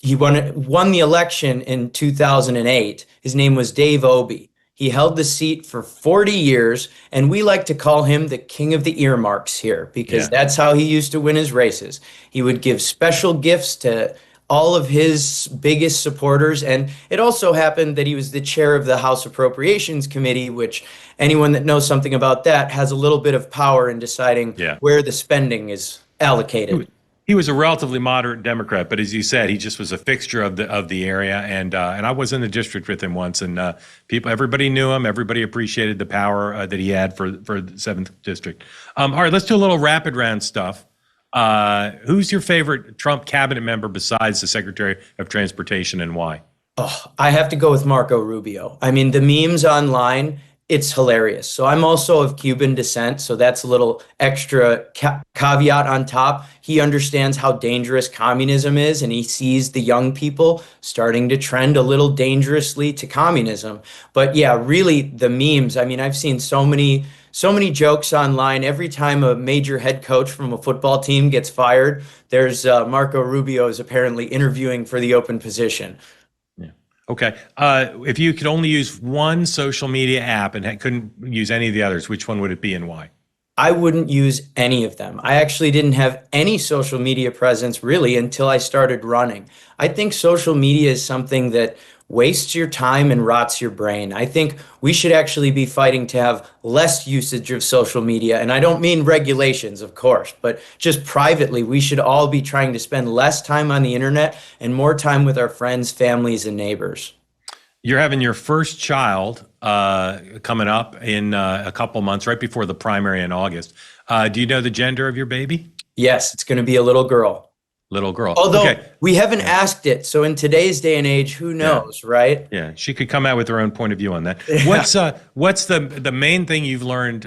he won the election in 2008. His name was Dave Obey. He held the seat for 40 years, and we like to call him the king of the earmarks here because that's how he used to win his races. He would give special gifts to all of his biggest supporters, and it also happened that he was the chair of the House Appropriations Committee, which anyone that knows something about that has a little bit of power in deciding where the spending is allocated. He was a relatively moderate Democrat, but as you said, he just was a fixture of the area. And I was in the district with him once, and everybody knew him. Everybody appreciated the power that he had for the 7th district. All right, let's do a little rapid round stuff. Who's your favorite Trump cabinet member besides the Secretary of Transportation, and why? Oh, I have to go with Marco Rubio. I mean, the memes online, it's hilarious. So I'm also of Cuban descent, so that's a little extra caveat on top. He understands how dangerous communism is, and he sees the young people starting to trend a little dangerously to communism. But yeah, really the memes. I mean, I've seen so many jokes online. Every time a major head coach from a football team gets fired, there's Marco Rubio is apparently interviewing for the open position. Yeah. Okay. If you could only use one social media app and couldn't use any of the others, which one would it be and why? I wouldn't use any of them. I actually didn't have any social media presence really until I started running. I think social media is something that wastes your time and rots your brain. I think we should actually be fighting to have less usage of social media. And I don't mean regulations, of course, but just privately, we should all be trying to spend less time on the internet and more time with our friends, families, and neighbors. You're having your first child coming up in a couple months, right before the primary in August. Do you know the gender of your baby? Yes, it's going to be a little girl. Little girl. Although okay. we haven't asked it, so in today's day and age, who knows, right? Yeah, she could come out with her own point of view on that. What's the main thing you've learned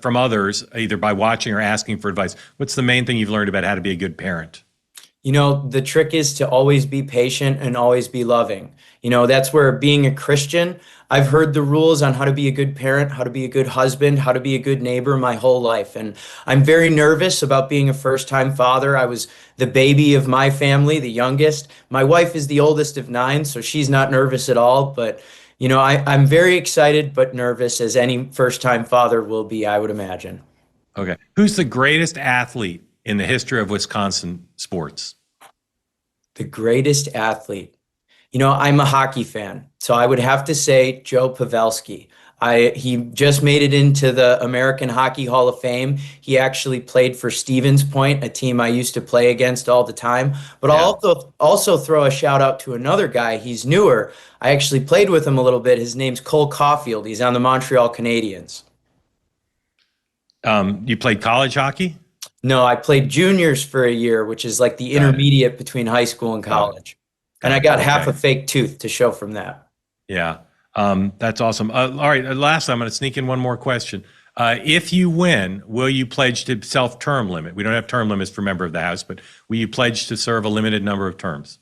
from others, either by watching or asking for advice? What's the main thing you've learned about how to be a good parent? You know, the trick is to always be patient and always be loving. You know, that's where being a Christian, I've heard the rules on how to be a good parent, how to be a good husband, how to be a good neighbor my whole life. And I'm very nervous about being a first-time father. I was the baby of my family, the youngest. My wife is the oldest of 9, so she's not nervous at all. But, you know, I'm very excited but nervous, as any first-time father will be, I would imagine. Okay. Who's the greatest athlete in the history of Wisconsin sports? The greatest athlete. You know, I'm a hockey fan, so I would have to say Joe Pavelski. He just made it into the American Hockey Hall of Fame. He actually played for Stevens Point, a team I used to play against all the time. But I'll also throw a shout out to another guy. He's newer. I actually played with him a little bit. His name's Cole Caulfield. He's on the Montreal Canadiens. You played college hockey? No, I played juniors for a year, which is like the intermediate between high school and college. And I got half a fake tooth to show from that. Yeah, that's awesome. All right, lastly, I'm going to sneak in one more question. If you win, will you pledge to self-term limit? We don't have term limits for member of the House, but will you pledge to serve a limited number of terms?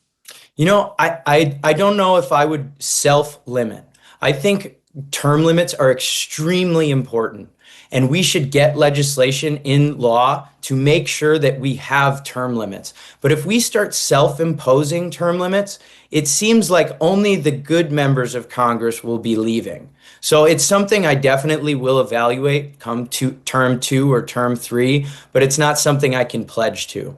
You know, I don't know if I would self-limit. I think term limits are extremely important. And we should get legislation in law to make sure that we have term limits. But if we start self-imposing term limits, it seems like only the good members of Congress will be leaving. So it's something I definitely will evaluate come to term 2 or term 3, but it's not something I can pledge to.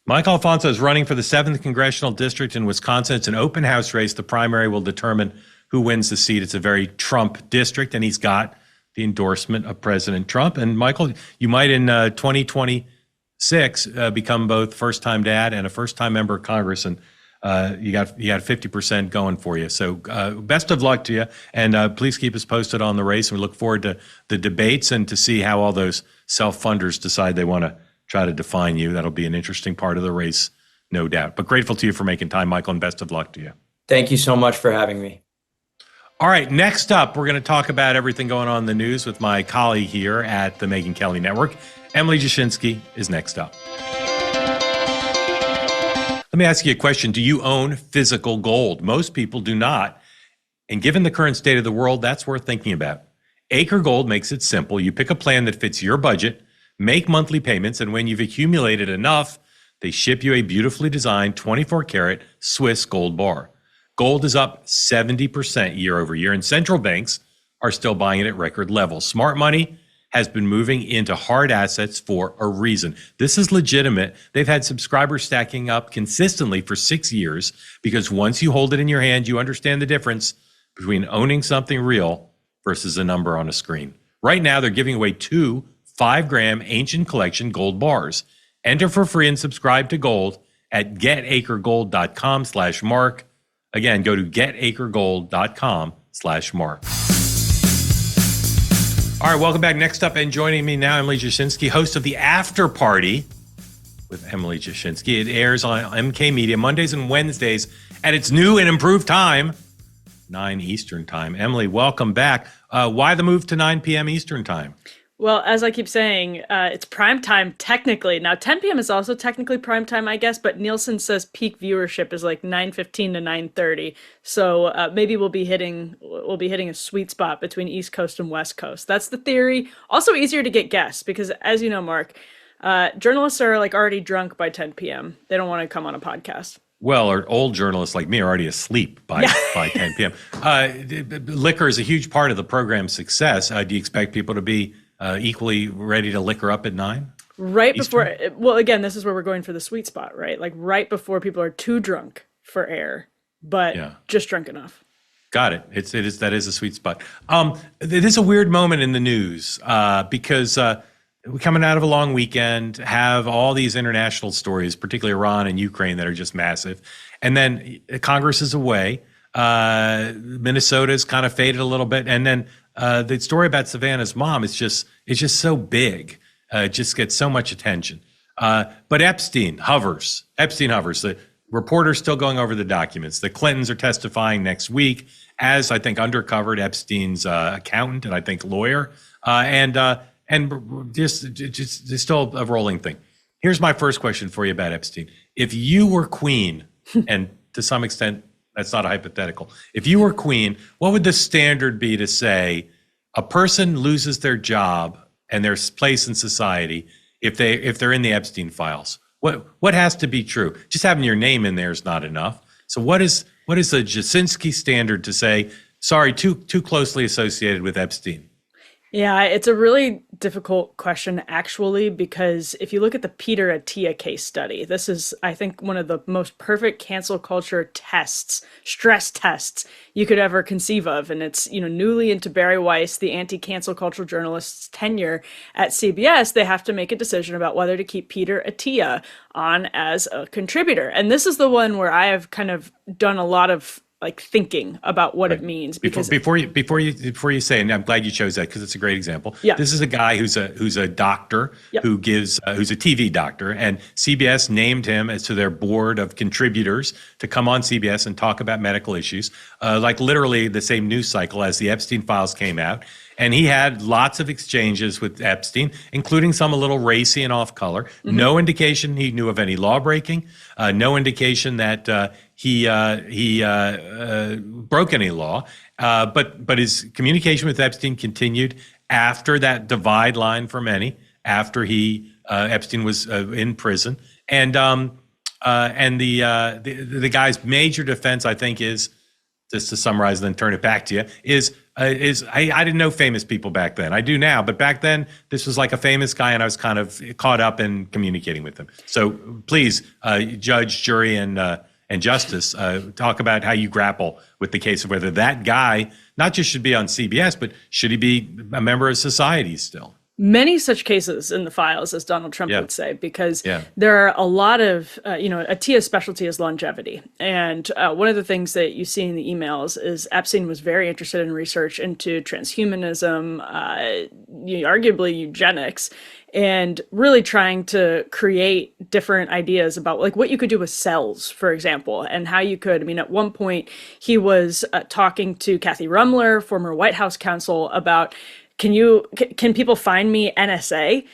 Michael Alfonso is running for the 7th Congressional District in Wisconsin. It's an open house race. The primary will determine who wins the seat. It's a very Trump district, and he's got the endorsement of President Trump. And Michael, you might in 2026 become both first-time dad and a first-time member of Congress, and you got 50% going for you. So best of luck to you, and please keep us posted on the race. And we look forward to the debates and to see how all those self-funders decide they want to try to define you. That'll be an interesting part of the race, no doubt. But grateful to you for making time, Michael, and best of luck to you. Thank you so much for having me. All right, next up, we're going to talk about everything going on in the news with my colleague here at the Megyn Kelly Network. Emily Jashinsky is next up. Let me ask you a question. Do you own physical gold? Most people do not. And given the current state of the world, that's worth thinking about. Acre Gold makes it simple. You pick a plan that fits your budget, make monthly payments, and when you've accumulated enough, they ship you a beautifully designed 24-karat Swiss gold bar. Gold is up 70% year over year, and central banks are still buying it at record levels. Smart money has been moving into hard assets for a reason. This is legitimate. They've had subscribers stacking up consistently for 6 years because once you hold it in your hand, you understand the difference between owning something real versus a number on a screen. Right now, they're giving away 2 5-gram ancient collection gold bars. Enter for free and subscribe to gold at getacregold.com/mark. Again, go to getacregold.com/mark. All right, welcome back. Next up and joining me now, Emily Jashinsky, host of The After Party with Emily Jashinsky. It airs on MK Media Mondays and Wednesdays at its new and improved time, 9 Eastern time. Emily, welcome back. Why the move to 9 p.m. Eastern time? Well, as I keep saying, it's prime time technically. Now, 10 p.m. is also technically prime time, I guess, but Nielsen says peak viewership is like 9:15 to 9:30. So maybe we'll be hitting a sweet spot between East Coast and West Coast. That's the theory. Also easier to get guests because, as you know, Mark, journalists are like already drunk by 10 p.m. They don't want to come on a podcast. Well, or old journalists like me are already asleep by 10 p.m. Liquor is a huge part of the program's success. Do you expect people to be equally ready to liquor up at 9? Right Eastern? before, well, again, this is where we're going for the sweet spot, right? Like right before people are too drunk for air, but just drunk enough. Got it. That is a sweet spot. It is a weird moment in the news because we're coming out of a long weekend, have all these international stories, particularly Iran and Ukraine, that are just massive. And then Congress is away. Minnesota's kind of faded a little bit. And then the story about Savannah's mom is just so big. It just gets so much attention. But Epstein hovers. The reporter's still going over the documents. The Clintons are testifying next week as, I think, undercovered Epstein's accountant and I think lawyer. And just still a rolling thing. Here's my first question for you about Epstein. If you were queen, and to some extent, that's not a hypothetical. If you were queen, what would the standard be to say a person loses their job and their place in society if they're in the Epstein files? What has to be true? Just having your name in there is not enough. So what is the Jashinsky standard to say, sorry, too closely associated with Epstein? Yeah, it's a really difficult question, actually, because if you look at the Peter Attia case study, this is, I think, one of the most perfect cancel culture tests, stress tests you could ever conceive of. And it's, newly into Barry Weiss, the anti-cancel culture journalist's tenure at CBS, they have to make a decision about whether to keep Peter Attia on as a contributor. And this is the one where I have kind of done a lot of thinking about what it means. Because before you say, and I'm glad you chose that because it's a great example. Yeah. This is a guy who's a doctor who gives who's a TV doctor, and CBS named him as to their board of contributors to come on CBS and talk about medical issues, like literally the same news cycle as the Epstein files came out. And he had lots of exchanges with Epstein, including some a little racy and off color. Mm-hmm. No indication he knew of any law breaking. No indication that he broke any law. But his communication with Epstein continued after that divide line for many, after Epstein was in prison. And the guy's major defense, I think, is, just to summarize and then turn it back to you, is I didn't know famous people back then. I do now, but back then this was like a famous guy, and I was kind of caught up in communicating with him. So please, judge, jury, and justice, talk about how you grapple with the case of whether that guy not just should be on CBS, but should he be a member of society still? Many such cases in the files, as Donald Trump would say, because there are a lot of, Attia's specialty is longevity. And one of the things that you see in the emails is Epstein was very interested in research into transhumanism, arguably eugenics, and really trying to create different ideas about what you could do with cells, for example, and how you could, at one point he was talking to Kathy Rumler, former White House counsel, about can people find me NSA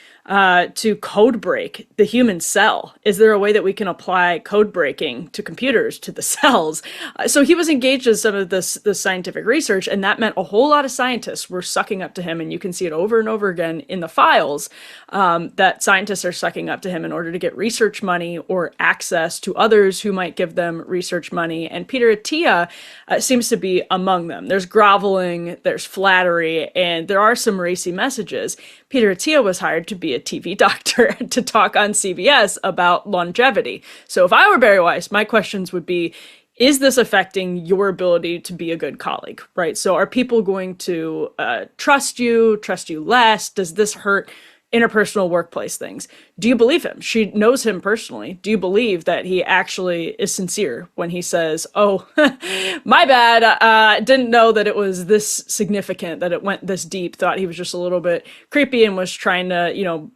to code break the human cell? Is there a way that we can apply code breaking to computers, to the cells? So he was engaged in some of this scientific research, and that meant a whole lot of scientists were sucking up to him, and you can see it over and over again in the files, that scientists are sucking up to him in order to get research money or access to others who might give them research money. And Peter Attia seems to be among them. There's groveling, there's flattery, and there are some racy messages. Peter Attia was hired to be a TV doctor to talk on CBS about longevity. So if I were Barry Weiss, my questions would be, is this affecting your ability to be a good colleague, right? So are people going to trust you less? Does this hurt interpersonal workplace things? Do you believe him? She knows him personally. Do you believe that he actually is sincere when he says, oh, my bad, didn't know that it was this significant, that it went this deep, thought he was just a little bit creepy and was trying to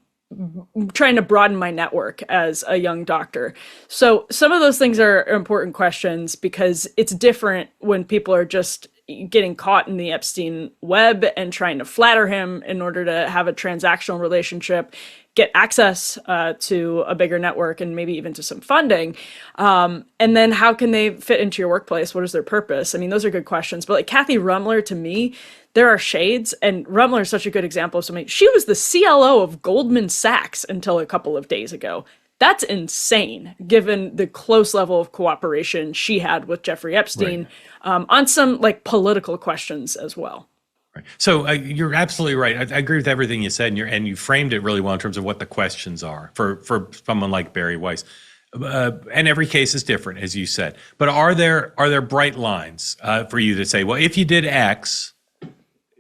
broaden my network as a young doctor? So some of those things are important questions, because it's different when people are just getting caught in the Epstein web and trying to flatter him in order to have a transactional relationship, get access to a bigger network, and maybe even to some funding. And then how can they fit into your workplace? What is their purpose? Those are good questions. But Kathy Rumler, to me, there are shades, and Rumler is such a good example of something. She was the CLO of Goldman Sachs until a couple of days ago. That's insane, given the close level of cooperation she had with Jeffrey Epstein on some like political questions as well. Right. So you're absolutely right. I agree with everything you said, and you framed it really well in terms of what the questions are for someone like Barry Weiss. And every case is different, as you said. But are there bright lines for you to say, well, if you did X,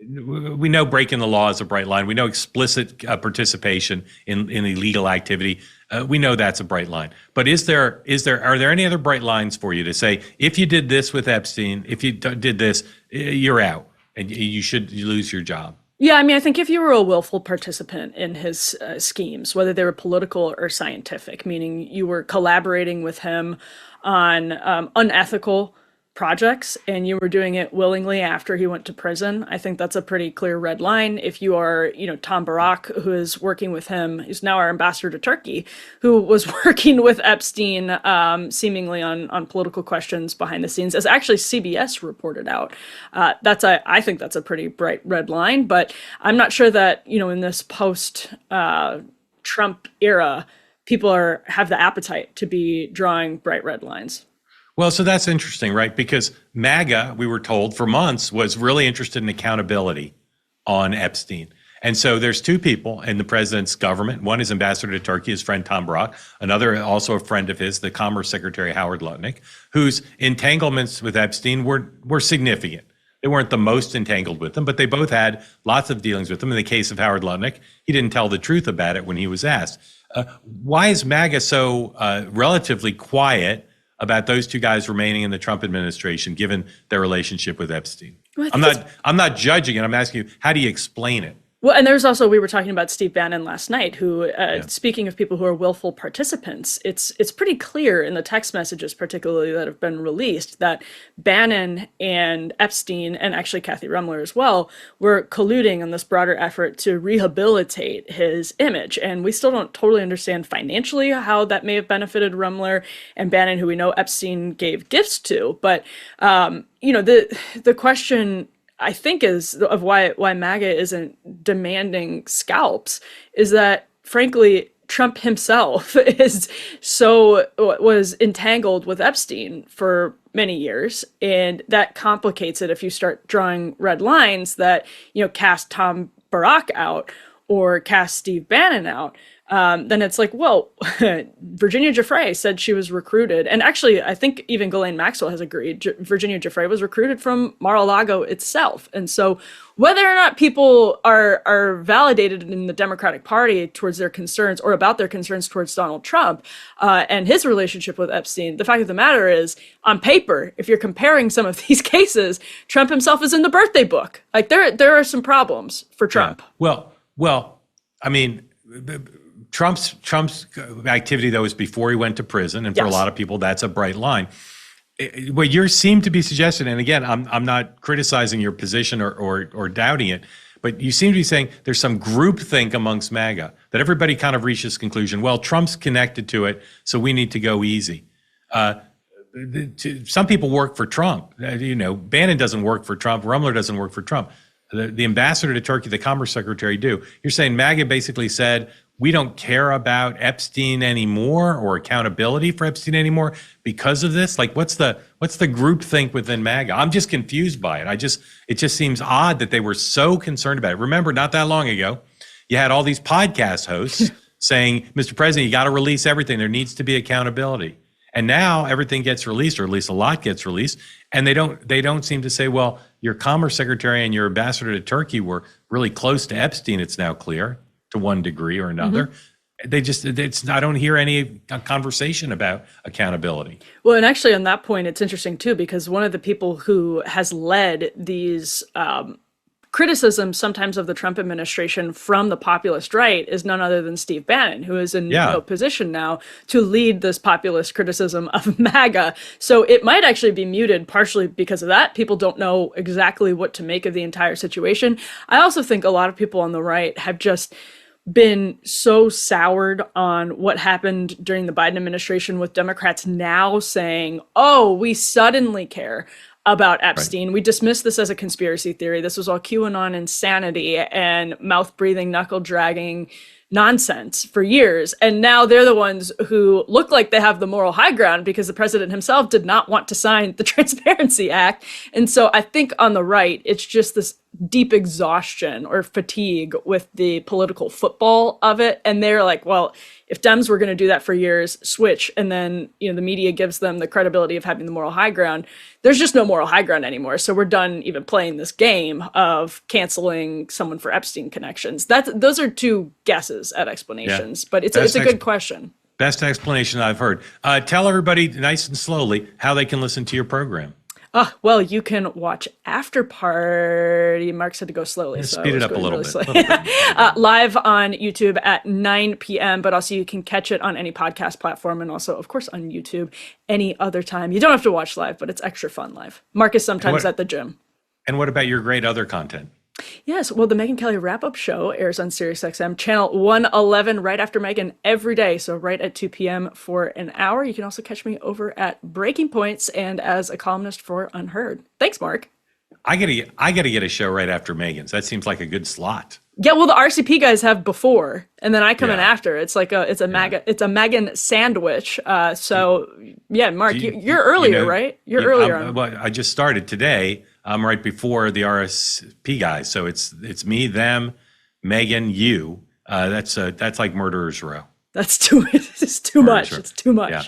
we know breaking the law is a bright line. We know explicit participation in illegal activity. We know that's a bright line. But are there any other bright lines for you to say, if you did this with Epstein, if you did this, you're out and you lose your job? Yeah, I mean, I think if you were a willful participant in his schemes, whether they were political or scientific, meaning you were collaborating with him on unethical projects and you were doing it willingly after he went to prison, I think that's a pretty clear red line. If you are, Tom Barak, who is working with him, he's now our ambassador to Turkey, who was working with Epstein seemingly on political questions behind the scenes, as actually CBS reported out. I think that's a pretty bright red line, but I'm not sure that, in this post Trump era, people have the appetite to be drawing bright red lines. Well, so that's interesting, right? Because MAGA, we were told for months, was really interested in accountability on Epstein. And so there's two people in the president's government. One is ambassador to Turkey, his friend Tom Barak. Another, also a friend of his, the Commerce Secretary Howard Lutnick, whose entanglements with Epstein were significant. They weren't the most entangled with him, but they both had lots of dealings with him. In the case of Howard Lutnick, he didn't tell the truth about it when he was asked. Why is MAGA so relatively quiet about those two guys remaining in the Trump administration, given their relationship with Epstein? Well, I'm not judging it. I'm asking you, how do you explain it? Well, and there's also, we were talking about Steve Bannon last night, who, speaking of people who are willful participants, it's pretty clear in the text messages, particularly that have been released, that Bannon and Epstein, and actually Kathy Rumler as well, were colluding on this broader effort to rehabilitate his image. And we still don't totally understand financially how that may have benefited Rumler and Bannon, who we know Epstein gave gifts to. But, the question, I think, is of why MAGA isn't demanding scalps is that, frankly, Trump himself was entangled with Epstein for many years, and that complicates it if you start drawing red lines that, cast Tom Barak out or cast Steve Bannon out. Then it's like, well, Virginia Giuffre said she was recruited. And actually, I think even Ghislaine Maxwell has agreed. Virginia Giuffre was recruited from Mar-a-Lago itself. And so whether or not people are validated in the Democratic Party towards their concerns or about their concerns towards Donald Trump and his relationship with Epstein, the fact of the matter is, on paper, if you're comparing some of these cases, Trump himself is in the birthday book. Like there are some problems for Trump. Yeah. Well, I mean, Trump's activity, though, is before he went to prison, and for a lot of people, that's a bright line. What you seem to be suggesting, and again, I'm not criticizing your position or doubting it, but you seem to be saying there's some groupthink amongst MAGA, that everybody kind of reaches this conclusion, well, Trump's connected to it, so we need to go easy. Some people work for Trump. Bannon doesn't work for Trump. Rumler doesn't work for Trump. The ambassador to Turkey, the Commerce Secretary, do. You're saying MAGA basically said, we don't care about Epstein anymore or accountability for Epstein anymore because of this? Like, what's the groupthink within MAGA? I'm just confused by it. It just seems odd that they were so concerned about it. Remember, not that long ago, you had all these podcast hosts saying, Mr. President, you got to release everything. There needs to be accountability. And now everything gets released, or at least a lot gets released, and they don't seem to say, well, your Commerce Secretary and your ambassador to Turkey were really close to Epstein, it's now clear, to one degree or another. Mm-hmm. I don't hear any conversation about accountability. Well, and actually on that point, it's interesting too, because one of the people who has led these criticisms sometimes of the Trump administration from the populist right is none other than Steve Bannon, who is in no position now to lead this populist criticism of MAGA. So it might actually be muted partially because of that. People don't know exactly what to make of the entire situation. I also think a lot of people on the right have just been so soured on what happened during the Biden administration, with Democrats now saying, oh, we suddenly care about Epstein. We dismissed this as a conspiracy theory. This was all QAnon insanity and mouth-breathing, knuckle-dragging nonsense for years. And now they're the ones who look like they have the moral high ground because the president himself did not want to sign the Transparency Act. And so I think on the right, it's just this deep exhaustion or fatigue with the political football of it. And they're like, well, if Dems were going to do that for years, switch, and then, the media gives them the credibility of having the moral high ground, there's just no moral high ground anymore. So we're done even playing this game of canceling someone for Epstein connections. Those are two guesses at explanations, but it's a good question. Best explanation I've heard. Tell everybody nice and slowly how they can listen to your program. Well, you can watch After Party. Mark said to go slowly. So speed it up a little bit. Live on YouTube at 9 p.m., but also you can catch it on any podcast platform and also, of course, on YouTube any other time. You don't have to watch live, but it's extra fun live. Mark is sometimes at the gym. And what about your great other content? Yes, well, the Megyn Kelly wrap-up show airs on SiriusXM channel 111 right after Megyn every day, so right at 2 p.m. for an hour. You can also catch me over at Breaking Points and as a columnist for Unheard. Thanks, Mark. I gotta get a show right after Megyn's. That seems like a good slot. Yeah, well, the RCP guys have before, and then I come in after. It's like it's a Megyn sandwich. So yeah, Mark, you're earlier, right? You're earlier on. Well, I just started today. I'm right before the RSP guys, so it's me, them, Megyn, you. That's like Murderers Row. It's too much. It's too much. Yeah.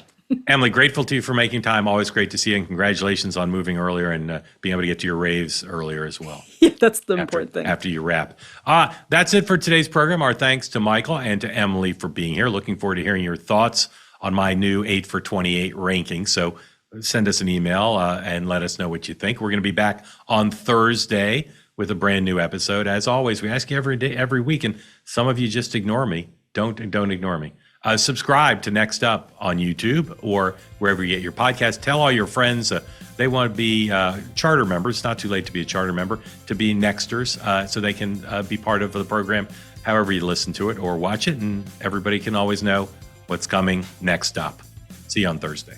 Emily, grateful to you for making time. Always great to see you, and congratulations on moving earlier and being able to get to your raves earlier as well. Yeah, that's the important thing. After you wrap. That's it for today's program. Our thanks to Michael and to Emily for being here. Looking forward to hearing your thoughts on my new 8 for 28 ranking. So send us an email and let us know what you think. We're going to be back on Thursday with a brand new episode. As always, we ask you every week, and some of you just ignore me. Don't ignore me. Subscribe to Next Up on YouTube or wherever you get your podcast. Tell all your friends they want to be charter members. It's not too late to be a charter member, to be Nexters, so they can be part of the program however you listen to it or watch it, and everybody can always know what's coming next up. See you on Thursday.